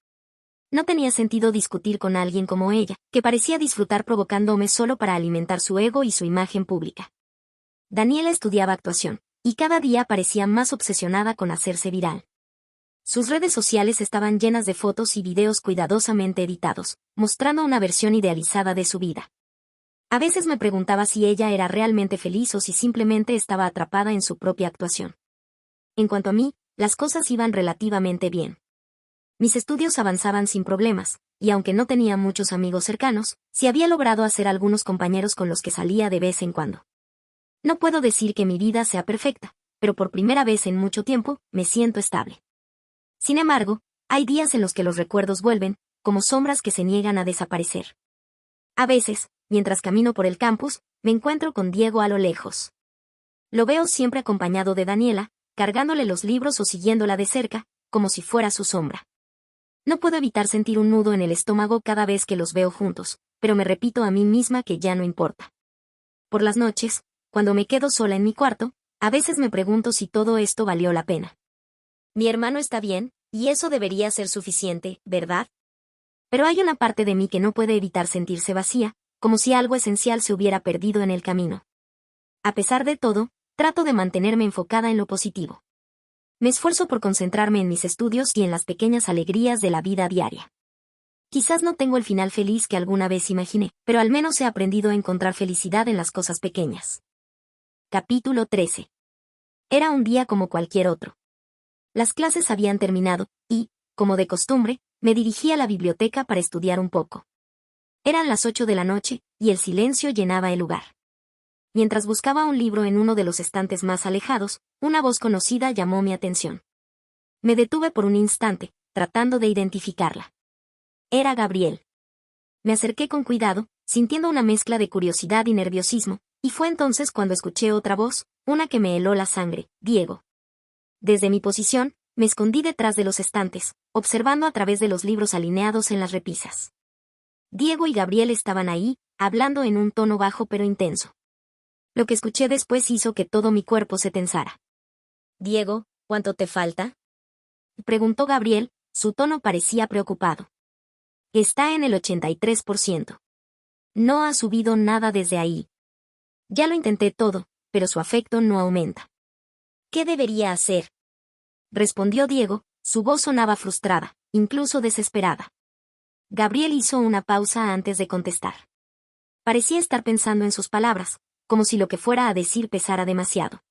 No tenía sentido discutir con alguien como ella, que parecía disfrutar provocándome solo para alimentar su ego y su imagen pública. Daniela estudiaba actuación, y cada día parecía más obsesionada con hacerse viral. Sus redes sociales estaban llenas de fotos y videos cuidadosamente editados, mostrando una versión idealizada de su vida. A veces me preguntaba si ella era realmente feliz o si simplemente estaba atrapada en su propia actuación. En cuanto a mí, las cosas iban relativamente bien. Mis estudios avanzaban sin problemas, y aunque no tenía muchos amigos cercanos, sí había logrado hacer algunos compañeros con los que salía de vez en cuando. No puedo decir que mi vida sea perfecta, pero por primera vez en mucho tiempo, me siento estable. Sin embargo, hay días en los que los recuerdos vuelven, como sombras que se niegan a desaparecer. A veces, mientras camino por el campus, me encuentro con Diego a lo lejos. Lo veo siempre acompañado de Daniela, cargándole los libros o siguiéndola de cerca, como si fuera su sombra. No puedo evitar sentir un nudo en el estómago cada vez que los veo juntos, pero me repito a mí misma que ya no importa. Por las noches, cuando me quedo sola en mi cuarto, a veces me pregunto si todo esto valió la pena. Mi hermano está bien, y eso debería ser suficiente, ¿verdad? Pero hay una parte de mí que no puede evitar sentirse vacía, como si algo esencial se hubiera perdido en el camino. A pesar de todo, trato de mantenerme enfocada en lo positivo. Me esfuerzo por concentrarme en mis estudios y en las pequeñas alegrías de la vida diaria. Quizás no tengo el final feliz que alguna vez imaginé, pero al menos he aprendido a encontrar felicidad en las cosas pequeñas. Capítulo 13. Era un día como cualquier otro. Las clases habían terminado, y, como de costumbre, me dirigí a la biblioteca para estudiar un poco. Eran las 8 de la noche, y el silencio llenaba el lugar. Mientras buscaba un libro en uno de los estantes más alejados, una voz conocida llamó mi atención. Me detuve por un instante, tratando de identificarla. Era Gabriel. Me acerqué con cuidado, sintiendo una mezcla de curiosidad y nerviosismo, y fue entonces cuando escuché otra voz, una que me heló la sangre: Diego. Desde mi posición, me escondí detrás de los estantes, observando a través de los libros alineados en las repisas. Diego y Gabriel estaban ahí, hablando en un tono bajo pero intenso. Lo que escuché después hizo que todo mi cuerpo se tensara. «Diego, ¿cuánto te falta?», preguntó Gabriel, su tono parecía preocupado. «Está en el 83%. No ha subido nada desde ahí. Ya lo intenté todo, pero su afecto no aumenta». «¿Qué debería hacer?», respondió Diego, su voz sonaba frustrada, incluso desesperada. Gabriel hizo una pausa antes de contestar. Parecía estar pensando en sus palabras, como si lo que fuera a decir pesara demasiado.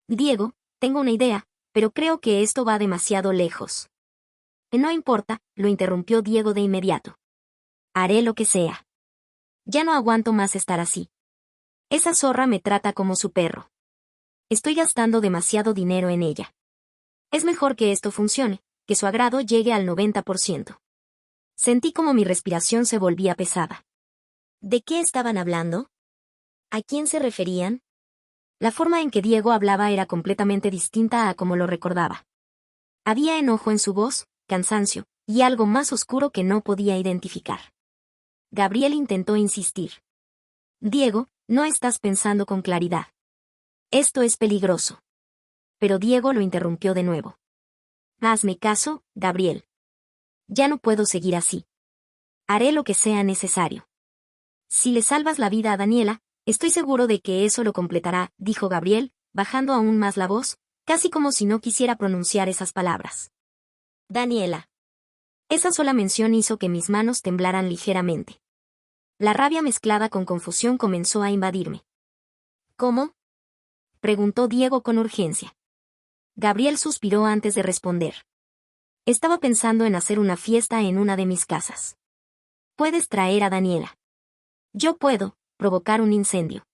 «Diego, tengo una idea, pero creo que esto va demasiado lejos». «No importa», lo interrumpió Diego de inmediato. «Haré lo que sea. Ya no aguanto más estar así. Esa zorra me trata como su perro. Estoy gastando demasiado dinero en ella. Es mejor que esto funcione, que su agrado llegue al 90%. Sentí como mi respiración se volvía pesada. ¿De qué estaban hablando? ¿A quién se referían? La forma en que Diego hablaba era completamente distinta a como lo recordaba. Había enojo en su voz, cansancio, y algo más oscuro que no podía identificar. Gabriel intentó insistir. «Diego, no estás pensando con claridad. Esto es peligroso». Pero Diego lo interrumpió de nuevo. «Hazme caso, Gabriel. Ya no puedo seguir así. Haré lo que sea necesario. Si le salvas la vida a Daniela, estoy seguro de que eso lo completará», dijo Gabriel, bajando aún más la voz, casi como si no quisiera pronunciar esas palabras. «Daniela». Esa sola mención hizo que mis manos temblaran ligeramente. La rabia mezclada con confusión comenzó a invadirme. «¿Cómo?», preguntó Diego con urgencia. Gabriel suspiró antes de responder. «Estaba pensando en hacer una fiesta en una de mis casas. Puedes traer a Daniela». «Yo puedo», provocar un incendio.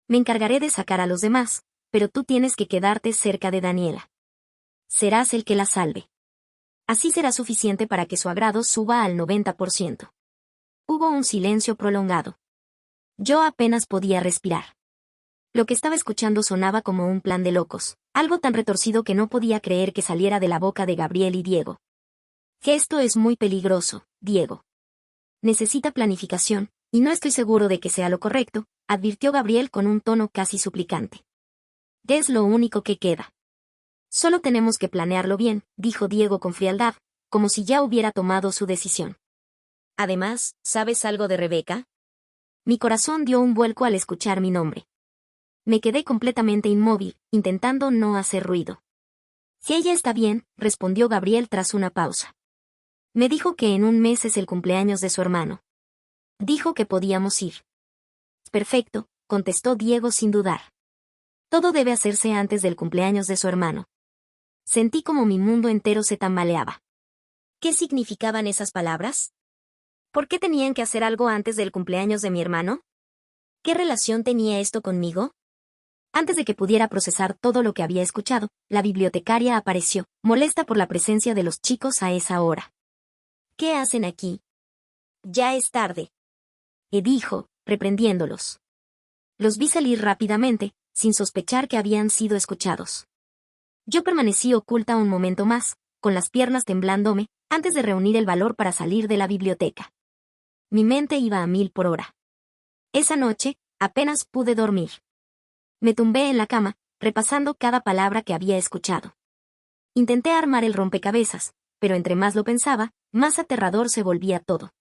Me encargaré de sacar a los demás, pero tú tienes que quedarte cerca de Daniela. Serás el que la salve. Así será suficiente para que su agrado suba al 90%. Hubo un silencio prolongado. Yo apenas podía respirar. Lo que estaba escuchando sonaba como un plan de locos, algo tan retorcido que no podía creer que saliera de la boca de Gabriel y Diego. Que esto es muy peligroso, Diego. Necesita planificación, y no estoy seguro de que sea lo correcto, advirtió Gabriel con un tono casi suplicante. Es lo único que queda. Solo tenemos que planearlo bien, dijo Diego con frialdad, como si ya hubiera tomado su decisión. Además, ¿sabes algo de Rebeca? Mi corazón dio un vuelco al escuchar mi nombre. Me quedé completamente inmóvil, intentando no hacer ruido. Si ella está bien, respondió Gabriel tras una pausa. Me dijo que en un mes es el cumpleaños de su hermano. Dijo que podíamos ir. Perfecto, contestó Diego sin dudar. Todo debe hacerse antes del cumpleaños de su hermano. Sentí como mi mundo entero se tambaleaba. ¿Qué significaban esas palabras? ¿Por qué tenían que hacer algo antes del cumpleaños de mi hermano? ¿Qué relación tenía esto conmigo? Antes de que pudiera procesar todo lo que había escuchado, la bibliotecaria apareció, molesta por la presencia de los chicos a esa hora. ¿Qué hacen aquí? Ya es tarde. Dijo, reprendiéndolos. Los vi salir rápidamente, sin sospechar que habían sido escuchados. Yo permanecí oculta un momento más, con las piernas temblándome, antes de reunir el valor para salir de la biblioteca. Mi mente iba a 1000 por hora. Esa noche, apenas pude dormir. Me tumbé en la cama, repasando cada palabra que había escuchado. Intenté armar el rompecabezas, pero entre más lo pensaba, más aterrador se volvía todo.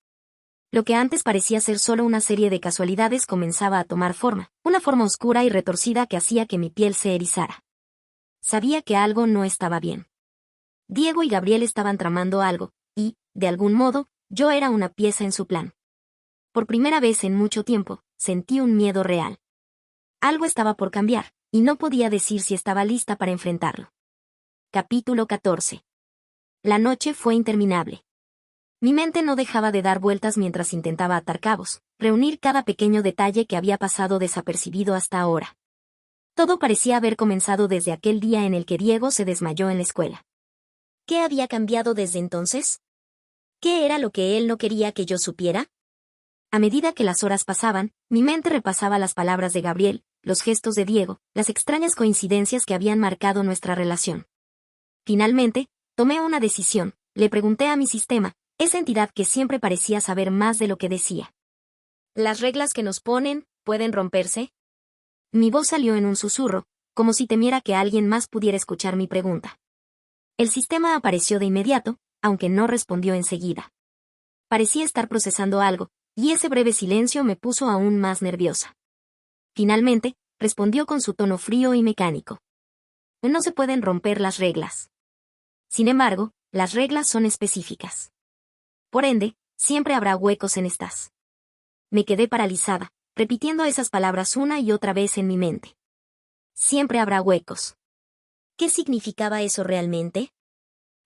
Lo que antes parecía ser solo una serie de casualidades comenzaba a tomar forma, una forma oscura y retorcida que hacía que mi piel se erizara. Sabía que algo no estaba bien. Diego y Gabriel estaban tramando algo, y, de algún modo, yo era una pieza en su plan. Por primera vez en mucho tiempo, sentí un miedo real. Algo estaba por cambiar, y no podía decir si estaba lista para enfrentarlo. Capítulo 14. La noche fue interminable. Mi mente no dejaba de dar vueltas mientras intentaba atar cabos, reunir cada pequeño detalle que había pasado desapercibido hasta ahora. Todo parecía haber comenzado desde aquel día en el que Diego se desmayó en la escuela. ¿Qué había cambiado desde entonces? ¿Qué era lo que él no quería que yo supiera? A medida que las horas pasaban, mi mente repasaba las palabras de Gabriel, los gestos de Diego, las extrañas coincidencias que habían marcado nuestra relación. Finalmente, tomé una decisión, le pregunté a mi sistema, esa entidad que siempre parecía saber más de lo que decía. ¿Las reglas que nos ponen, pueden romperse? Mi voz salió en un susurro, como si temiera que alguien más pudiera escuchar mi pregunta. El sistema apareció de inmediato, aunque no respondió enseguida. Parecía estar procesando algo, y ese breve silencio me puso aún más nerviosa. Finalmente, respondió con su tono frío y mecánico. No se pueden romper las reglas. Sin embargo, las reglas son específicas. Por ende, siempre habrá huecos en estas. Me quedé paralizada, repitiendo esas palabras una y otra vez en mi mente. Siempre habrá huecos. ¿Qué significaba eso realmente?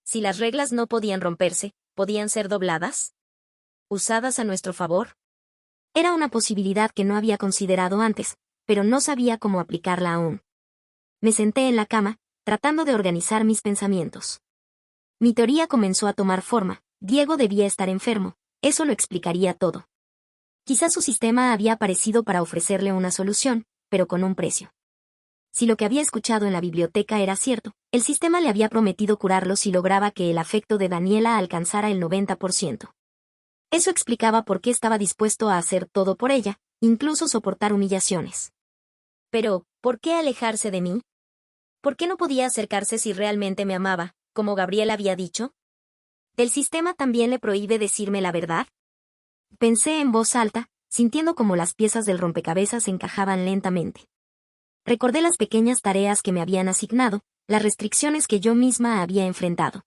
Si las reglas no podían romperse, ¿podían ser dobladas? ¿Usadas a nuestro favor? Era una posibilidad que no había considerado antes, pero no sabía cómo aplicarla aún. Me senté en la cama, tratando de organizar mis pensamientos. Mi teoría comenzó a tomar forma. Diego debía estar enfermo, eso lo explicaría todo. Quizás su sistema había aparecido para ofrecerle una solución, pero con un precio. Si lo que había escuchado en la biblioteca era cierto, el sistema le había prometido curarlo si lograba que el afecto de Daniela alcanzara el 90%. Eso explicaba por qué estaba dispuesto a hacer todo por ella, incluso soportar humillaciones. Pero, ¿por qué alejarse de mí? ¿Por qué no podía acercarse si realmente me amaba, como Gabriel había dicho? ¿El sistema también le prohíbe decirme la verdad? Pensé en voz alta, sintiendo como las piezas del rompecabezas encajaban lentamente. Recordé las pequeñas tareas que me habían asignado, las restricciones que yo misma había enfrentado.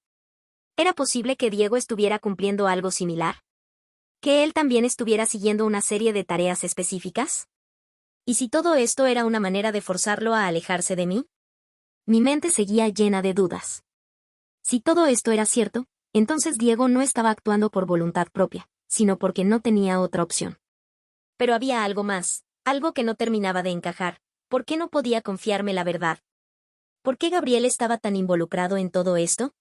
¿Era posible que Diego estuviera cumpliendo algo similar? ¿Que él también estuviera siguiendo una serie de tareas específicas? ¿Y si todo esto era una manera de forzarlo a alejarse de mí? Mi mente seguía llena de dudas. Si todo esto era cierto, entonces Diego no estaba actuando por voluntad propia, sino porque no tenía otra opción. Pero había algo más, algo que no terminaba de encajar. ¿Por qué no podía confiarme la verdad? ¿Por qué Gabriel estaba tan involucrado en todo esto?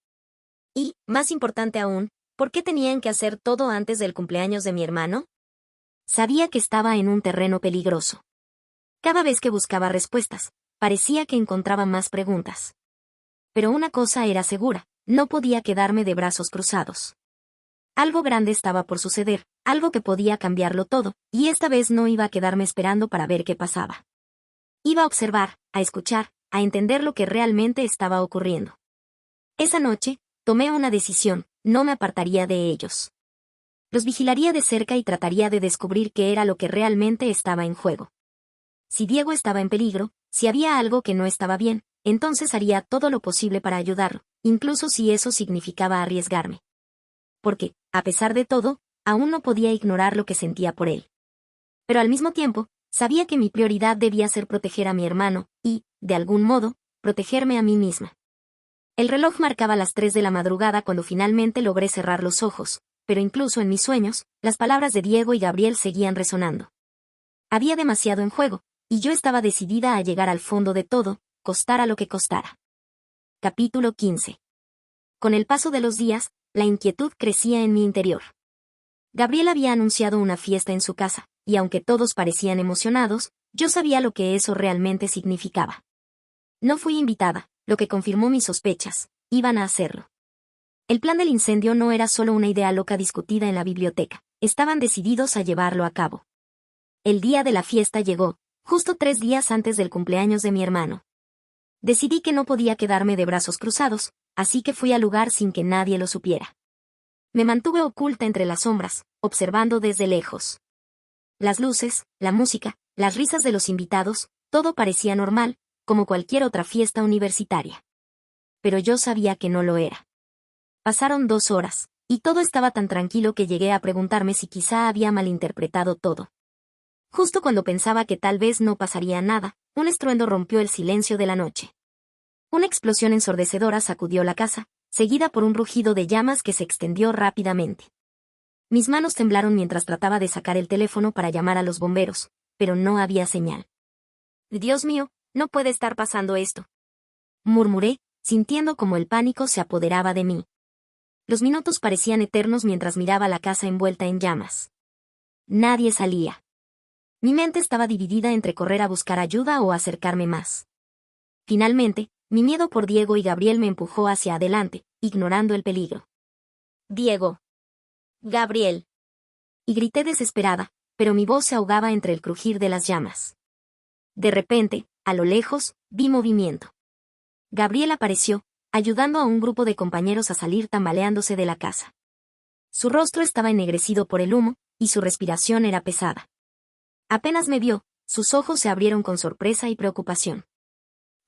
Y, más importante aún, ¿por qué tenían que hacer todo antes del cumpleaños de mi hermano? Sabía que estaba en un terreno peligroso. Cada vez que buscaba respuestas, parecía que encontraba más preguntas. Pero una cosa era segura, no podía quedarme de brazos cruzados. Algo grande estaba por suceder, algo que podía cambiarlo todo, y esta vez no iba a quedarme esperando para ver qué pasaba. Iba a observar, a escuchar, a entender lo que realmente estaba ocurriendo. Esa noche, tomé una decisión, no me apartaría de ellos. Los vigilaría de cerca y trataría de descubrir qué era lo que realmente estaba en juego. Si Diego estaba en peligro, si había algo que no estaba bien, entonces haría todo lo posible para ayudarlo, incluso si eso significaba arriesgarme. Porque, a pesar de todo, aún no podía ignorar lo que sentía por él. Pero al mismo tiempo, sabía que mi prioridad debía ser proteger a mi hermano, y, de algún modo, protegerme a mí misma. El reloj marcaba las 3 de la madrugada cuando finalmente logré cerrar los ojos, pero incluso en mis sueños, las palabras de Diego y Gabriel seguían resonando. Había demasiado en juego, y yo estaba decidida a llegar al fondo de todo, costara lo que costara. Capítulo 15. Con el paso de los días, la inquietud crecía en mi interior. Gabriel había anunciado una fiesta en su casa, y aunque todos parecían emocionados, yo sabía lo que eso realmente significaba. No fui invitada, lo que confirmó mis sospechas, iban a hacerlo. El plan del incendio no era solo una idea loca discutida en la biblioteca, estaban decididos a llevarlo a cabo. El día de la fiesta llegó, justo 3 días antes del cumpleaños de mi hermano. Decidí que no podía quedarme de brazos cruzados, así que fui al lugar sin que nadie lo supiera. Me mantuve oculta entre las sombras, observando desde lejos. Las luces, la música, las risas de los invitados, todo parecía normal, como cualquier otra fiesta universitaria. Pero yo sabía que no lo era. Pasaron 2 horas, y todo estaba tan tranquilo que llegué a preguntarme si quizá había malinterpretado todo. Justo cuando pensaba que tal vez no pasaría nada, un estruendo rompió el silencio de la noche. Una explosión ensordecedora sacudió la casa, seguida por un rugido de llamas que se extendió rápidamente. Mis manos temblaron mientras trataba de sacar el teléfono para llamar a los bomberos, pero no había señal. Dios mío, no puede estar pasando esto, murmuré, sintiendo como el pánico se apoderaba de mí. Los minutos parecían eternos mientras miraba la casa envuelta en llamas. Nadie salía. Mi mente estaba dividida entre correr a buscar ayuda o acercarme más. Finalmente, mi miedo por Diego y Gabriel me empujó hacia adelante, ignorando el peligro. Diego. Gabriel. Y grité desesperada, pero mi voz se ahogaba entre el crujir de las llamas. De repente, a lo lejos, vi movimiento. Gabriel apareció, ayudando a un grupo de compañeros a salir tambaleándose de la casa. Su rostro estaba ennegrecido por el humo, y su respiración era pesada. Apenas me vio, sus ojos se abrieron con sorpresa y preocupación.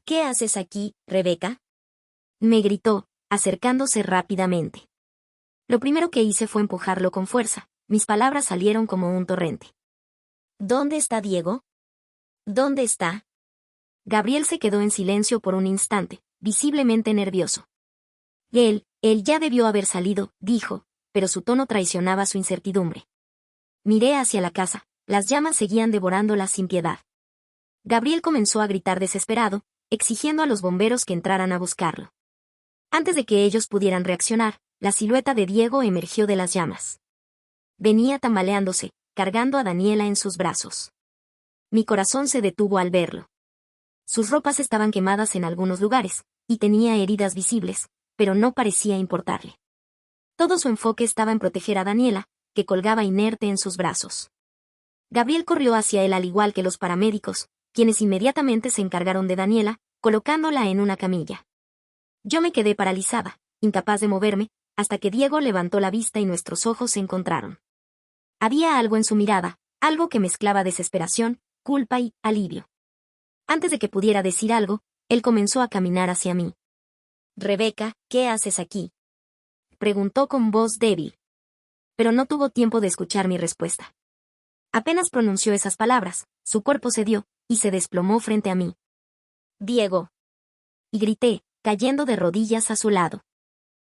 ¿Qué haces aquí, Rebeca? Me gritó, acercándose rápidamente. Lo primero que hice fue empujarlo con fuerza, mis palabras salieron como un torrente. ¿Dónde está Diego? ¿Dónde está? Gabriel se quedó en silencio por un instante, visiblemente nervioso. Él ya debió haber salido, dijo, pero su tono traicionaba su incertidumbre. Miré hacia la casa, las llamas seguían devorándola sin piedad. Gabriel comenzó a gritar desesperado, exigiendo a los bomberos que entraran a buscarlo. Antes de que ellos pudieran reaccionar, la silueta de Diego emergió de las llamas. Venía tambaleándose, cargando a Daniela en sus brazos. Mi corazón se detuvo al verlo. Sus ropas estaban quemadas en algunos lugares, y tenía heridas visibles, pero no parecía importarle. Todo su enfoque estaba en proteger a Daniela, que colgaba inerte en sus brazos. Gabriel corrió hacia él al igual que los paramédicos, quienes inmediatamente se encargaron de Daniela, colocándola en una camilla. Yo me quedé paralizada, incapaz de moverme, hasta que Diego levantó la vista y nuestros ojos se encontraron. Había algo en su mirada, algo que mezclaba desesperación, culpa y alivio. Antes de que pudiera decir algo, él comenzó a caminar hacia mí. Rebeca, ¿qué haces aquí? Preguntó con voz débil. Pero no tuvo tiempo de escuchar mi respuesta. Apenas pronunció esas palabras, su cuerpo cedió, y se desplomó frente a mí. Diego. Y grité, cayendo de rodillas a su lado.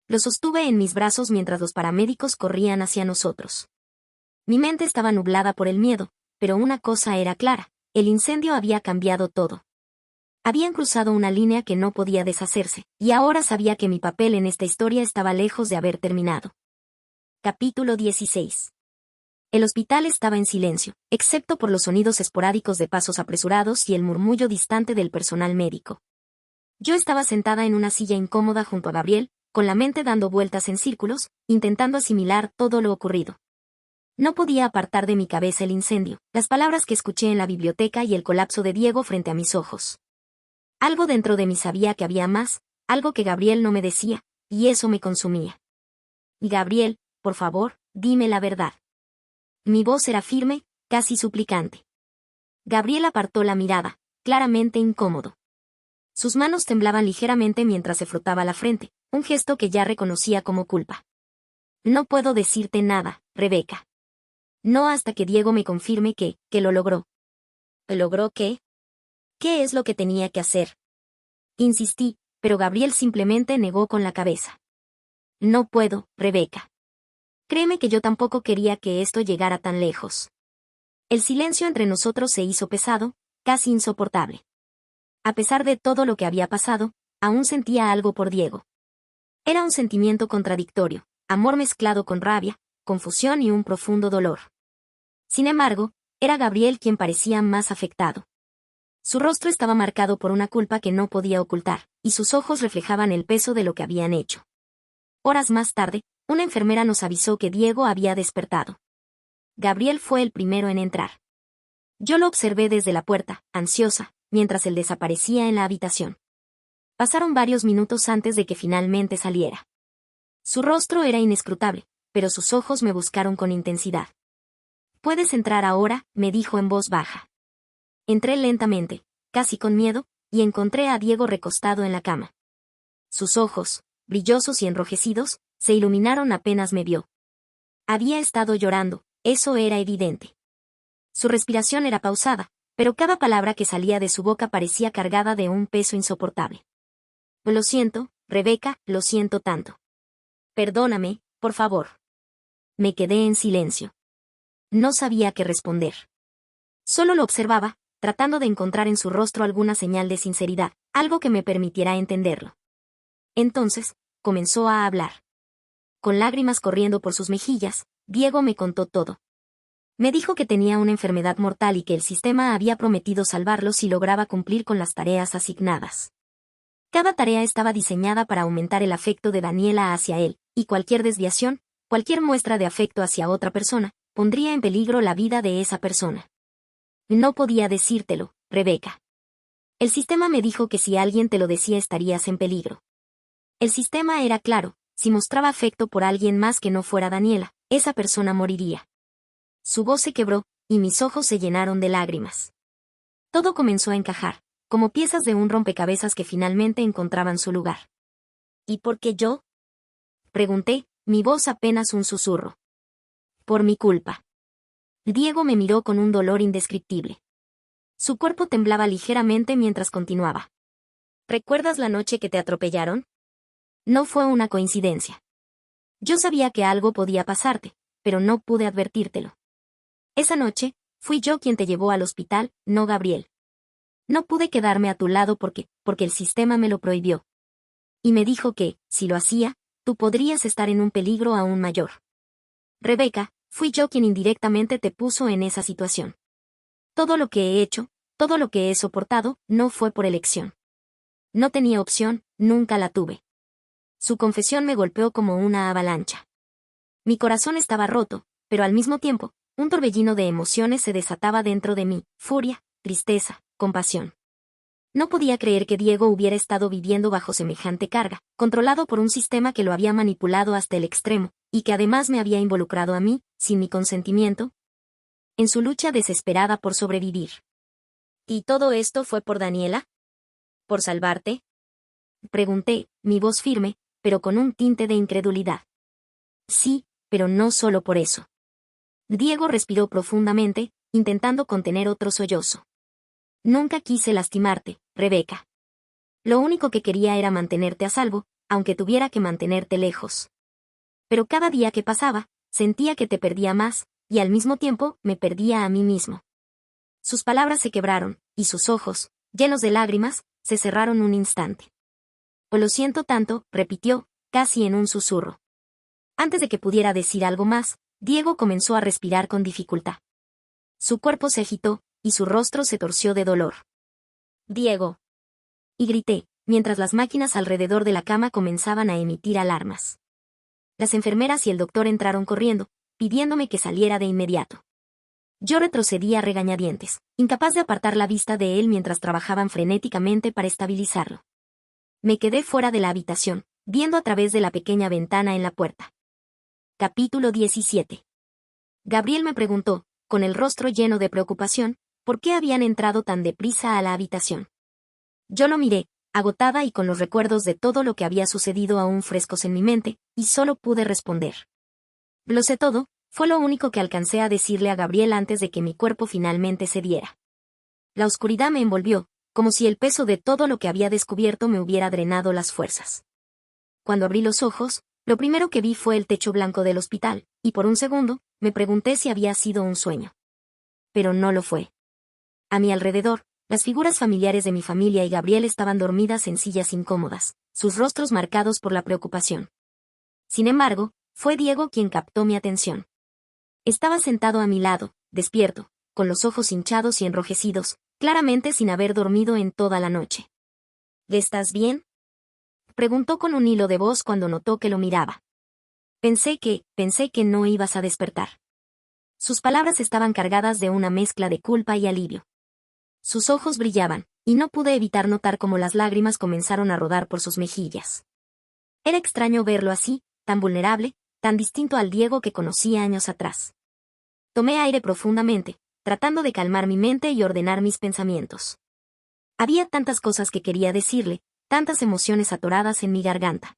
Lo sostuve en mis brazos mientras los paramédicos corrían hacia nosotros. Mi mente estaba nublada por el miedo, pero una cosa era clara, el incendio había cambiado todo. Habían cruzado una línea que no podía deshacerse, y ahora sabía que mi papel en esta historia estaba lejos de haber terminado. Capítulo 16. El hospital estaba en silencio, excepto por los sonidos esporádicos de pasos apresurados y el murmullo distante del personal médico. Yo estaba sentada en una silla incómoda junto a Gabriel, con la mente dando vueltas en círculos, intentando asimilar todo lo ocurrido. No podía apartar de mi cabeza el incendio, las palabras que escuché en la biblioteca y el colapso de Diego frente a mis ojos. Algo dentro de mí sabía que había más, algo que Gabriel no me decía, y eso me consumía. Gabriel, por favor, dime la verdad. Mi voz era firme, casi suplicante. Gabriel apartó la mirada, claramente incómodo. Sus manos temblaban ligeramente mientras se frotaba la frente, un gesto que ya reconocía como culpa. No puedo decirte nada, Rebeca. No hasta que Diego me confirme que lo logró. ¿Logró qué? ¿Qué es lo que tenía que hacer? Insistí, pero Gabriel simplemente negó con la cabeza. No puedo, Rebeca. Créeme que yo tampoco quería que esto llegara tan lejos. El silencio entre nosotros se hizo pesado, casi insoportable. A pesar de todo lo que había pasado, aún sentía algo por Diego. Era un sentimiento contradictorio, amor mezclado con rabia, confusión y un profundo dolor. Sin embargo, era Gabriel quien parecía más afectado. Su rostro estaba marcado por una culpa que no podía ocultar, y sus ojos reflejaban el peso de lo que habían hecho. Horas más tarde, una enfermera nos avisó que Diego había despertado. Gabriel fue el primero en entrar. Yo lo observé desde la puerta, ansiosa, mientras él desaparecía en la habitación. Pasaron varios minutos antes de que finalmente saliera. Su rostro era inescrutable, pero sus ojos me buscaron con intensidad. «Puedes entrar ahora», me dijo en voz baja. Entré lentamente, casi con miedo, y encontré a Diego recostado en la cama. Sus ojos, brillosos y enrojecidos, se iluminaron apenas me vio. Había estado llorando, eso era evidente. Su respiración era pausada, pero cada palabra que salía de su boca parecía cargada de un peso insoportable. Lo siento, Rebeca, lo siento tanto. Perdóname, por favor. Me quedé en silencio. No sabía qué responder. Solo lo observaba, tratando de encontrar en su rostro alguna señal de sinceridad, algo que me permitiera entenderlo. Entonces, comenzó a hablar. Con lágrimas corriendo por sus mejillas, Diego me contó todo. Me dijo que tenía una enfermedad mortal y que el sistema había prometido salvarlo si lograba cumplir con las tareas asignadas. Cada tarea estaba diseñada para aumentar el afecto de Daniela hacia él, y cualquier desviación, cualquier muestra de afecto hacia otra persona, pondría en peligro la vida de esa persona. No podía decírtelo, Rebeca. El sistema me dijo que si alguien te lo decía estarías en peligro. El sistema era claro, si mostraba afecto por alguien más que no fuera Daniela, esa persona moriría. Su voz se quebró, y mis ojos se llenaron de lágrimas. Todo comenzó a encajar, como piezas de un rompecabezas que finalmente encontraban su lugar. ¿Y por qué yo? Pregunté, mi voz apenas un susurro. Por mi culpa. Diego me miró con un dolor indescriptible. Su cuerpo temblaba ligeramente mientras continuaba. ¿Recuerdas la noche que te atropellaron? No fue una coincidencia. Yo sabía que algo podía pasarte, pero no pude advertírtelo. Esa noche, fui yo quien te llevó al hospital, no Gabriel. No pude quedarme a tu lado porque el sistema me lo prohibió. Y me dijo que, si lo hacía, tú podrías estar en un peligro aún mayor. Rebeca, fui yo quien indirectamente te puso en esa situación. Todo lo que he hecho, todo lo que he soportado, no fue por elección. No tenía opción, nunca la tuve. Su confesión me golpeó como una avalancha. Mi corazón estaba roto, pero al mismo tiempo, un torbellino de emociones se desataba dentro de mí, furia, tristeza, compasión. No podía creer que Diego hubiera estado viviendo bajo semejante carga, controlado por un sistema que lo había manipulado hasta el extremo, y que además me había involucrado a mí, sin mi consentimiento, en su lucha desesperada por sobrevivir. ¿Y todo esto fue por Daniela? ¿Por salvarte? Pregunté, mi voz firme, pero con un tinte de incredulidad. Sí, pero no solo por eso. Diego respiró profundamente, intentando contener otro sollozo. Nunca quise lastimarte, Rebeca. Lo único que quería era mantenerte a salvo, aunque tuviera que mantenerte lejos. Pero cada día que pasaba, sentía que te perdía más, y al mismo tiempo me perdía a mí mismo. Sus palabras se quebraron, y sus ojos, llenos de lágrimas, se cerraron un instante. «Oh, lo siento tanto», repitió, casi en un susurro. Antes de que pudiera decir algo más, Diego comenzó a respirar con dificultad. Su cuerpo se agitó, y su rostro se torció de dolor. «Diego». Y grité, mientras las máquinas alrededor de la cama comenzaban a emitir alarmas. Las enfermeras y el doctor entraron corriendo, pidiéndome que saliera de inmediato. Yo retrocedí a regañadientes, incapaz de apartar la vista de él mientras trabajaban frenéticamente para estabilizarlo. Me quedé fuera de la habitación, viendo a través de la pequeña ventana en la puerta. Capítulo 17. Gabriel me preguntó, con el rostro lleno de preocupación, por qué habían entrado tan deprisa a la habitación. Yo lo miré, agotada y con los recuerdos de todo lo que había sucedido aún frescos en mi mente, y solo pude responder. Lo sé todo, fue lo único que alcancé a decirle a Gabriel antes de que mi cuerpo finalmente cediera. La oscuridad me envolvió, como si el peso de todo lo que había descubierto me hubiera drenado las fuerzas. Cuando abrí los ojos, lo primero que vi fue el techo blanco del hospital, y por un segundo, me pregunté si había sido un sueño. Pero no lo fue. A mi alrededor, las figuras familiares de mi familia y Gabriel estaban dormidas en sillas incómodas, sus rostros marcados por la preocupación. Sin embargo, fue Diego quien captó mi atención. Estaba sentado a mi lado, despierto, con los ojos hinchados y enrojecidos, claramente sin haber dormido en toda la noche. ¿Estás bien?, preguntó con un hilo de voz cuando notó que lo miraba. Pensé que no ibas a despertar. Sus palabras estaban cargadas de una mezcla de culpa y alivio. Sus ojos brillaban, y no pude evitar notar cómo las lágrimas comenzaron a rodar por sus mejillas. Era extraño verlo así, tan vulnerable, tan distinto al Diego que conocí años atrás. Tomé aire profundamente, tratando de calmar mi mente y ordenar mis pensamientos. Había tantas cosas que quería decirle, tantas emociones atoradas en mi garganta.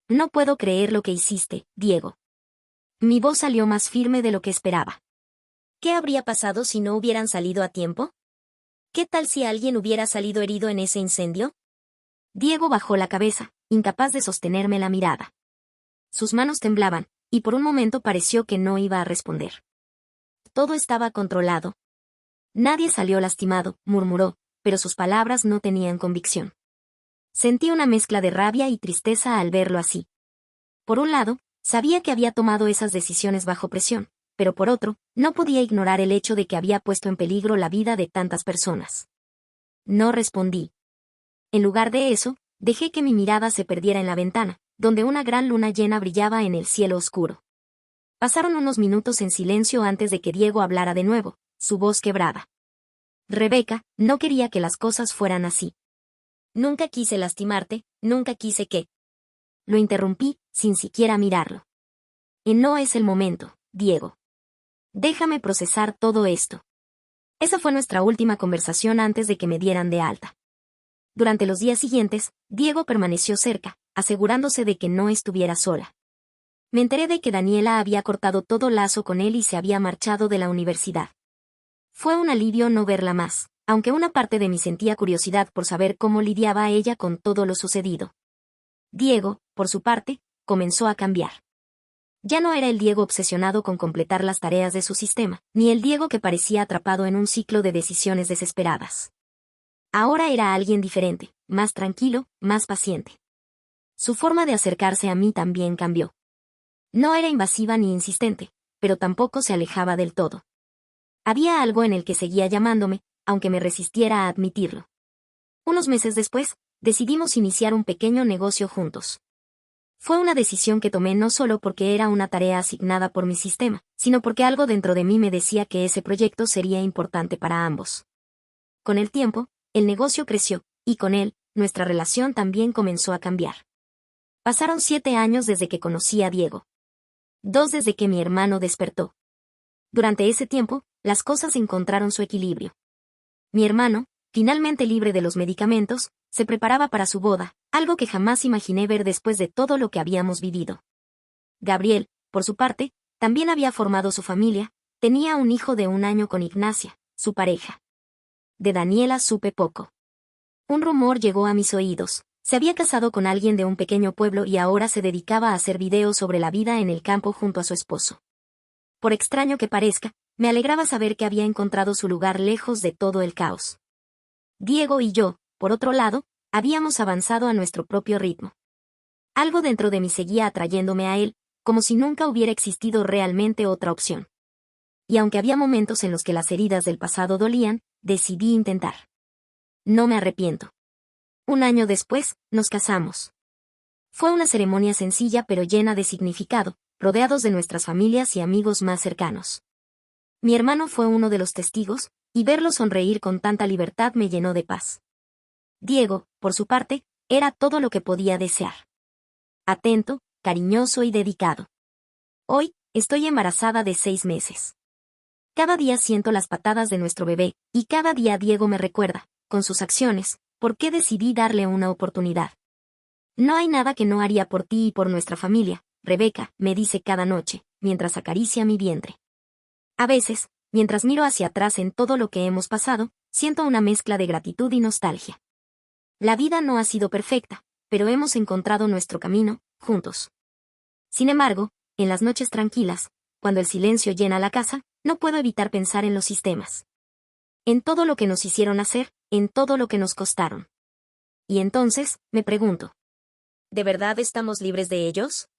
No puedo creer lo que hiciste, Diego. Mi voz salió más firme de lo que esperaba. ¿Qué habría pasado si no hubieran salido a tiempo? ¿Qué tal si alguien hubiera salido herido en ese incendio? Diego bajó la cabeza, incapaz de sostenerme la mirada. Sus manos temblaban, y por un momento pareció que no iba a responder. Todo estaba controlado. Nadie salió lastimado, murmuró, pero sus palabras no tenían convicción. Sentí una mezcla de rabia y tristeza al verlo así. Por un lado, sabía que había tomado esas decisiones bajo presión, pero por otro, no podía ignorar el hecho de que había puesto en peligro la vida de tantas personas. No respondí. En lugar de eso, dejé que mi mirada se perdiera en la ventana, donde una gran luna llena brillaba en el cielo oscuro. Pasaron unos minutos en silencio antes de que Diego hablara de nuevo, su voz quebrada. Rebeca, no quería que las cosas fueran así. Nunca quise lastimarte, nunca quise que... Lo interrumpí, sin siquiera mirarlo. Y no es el momento, Diego. Déjame procesar todo esto. Esa fue nuestra última conversación antes de que me dieran de alta. Durante los días siguientes, Diego permaneció cerca, asegurándose de que no estuviera sola. Me enteré de que Daniela había cortado todo lazo con él y se había marchado de la universidad. Fue un alivio no verla más, aunque una parte de mí sentía curiosidad por saber cómo lidiaba ella con todo lo sucedido. Diego, por su parte, comenzó a cambiar. Ya no era el Diego obsesionado con completar las tareas de su sistema, ni el Diego que parecía atrapado en un ciclo de decisiones desesperadas. Ahora era alguien diferente, más tranquilo, más paciente. Su forma de acercarse a mí también cambió. No era invasiva ni insistente, pero tampoco se alejaba del todo. Había algo en el que seguía llamándome, aunque me resistiera a admitirlo. Unos meses después, decidimos iniciar un pequeño negocio juntos. Fue una decisión que tomé no solo porque era una tarea asignada por mi sistema, sino porque algo dentro de mí me decía que ese proyecto sería importante para ambos. Con el tiempo, el negocio creció, y con él, nuestra relación también comenzó a cambiar. Pasaron 7 años desde que conocí a Diego. 2 desde que mi hermano despertó. Durante ese tiempo, las cosas encontraron su equilibrio. Mi hermano, finalmente libre de los medicamentos, se preparaba para su boda, algo que jamás imaginé ver después de todo lo que habíamos vivido. Gabriel, por su parte, también había formado su familia, tenía un hijo de 1 año con Ignacia, su pareja. De Daniela supe poco. Un rumor llegó a mis oídos. Se había casado con alguien de un pequeño pueblo y ahora se dedicaba a hacer videos sobre la vida en el campo junto a su esposo. Por extraño que parezca, Me alegraba saber que había encontrado su lugar lejos de todo el caos. Diego y yo, por otro lado, habíamos avanzado a nuestro propio ritmo. Algo dentro de mí seguía atrayéndome a él, como si nunca hubiera existido realmente otra opción. Y aunque había momentos en los que las heridas del pasado dolían, decidí intentar. No me arrepiento. Un año después, nos casamos. Fue una ceremonia sencilla pero llena de significado, rodeados de nuestras familias y amigos más cercanos. Mi hermano fue uno de los testigos, y verlo sonreír con tanta libertad me llenó de paz. Diego, por su parte, era todo lo que podía desear. Atento, cariñoso y dedicado. Hoy, estoy embarazada de 6 meses. Cada día siento las patadas de nuestro bebé, y cada día Diego me recuerda, con sus acciones, por qué decidí darle una oportunidad. No hay nada que no haría por ti y por nuestra familia, Rebeca, me dice cada noche, mientras acaricia mi vientre. A veces, mientras miro hacia atrás en todo lo que hemos pasado, siento una mezcla de gratitud y nostalgia. La vida no ha sido perfecta, pero hemos encontrado nuestro camino, juntos. Sin embargo, en las noches tranquilas, cuando el silencio llena la casa, no puedo evitar pensar en los sistemas. En todo lo que nos hicieron hacer, en todo lo que nos costaron. Y entonces, me pregunto, ¿de verdad estamos libres de ellos?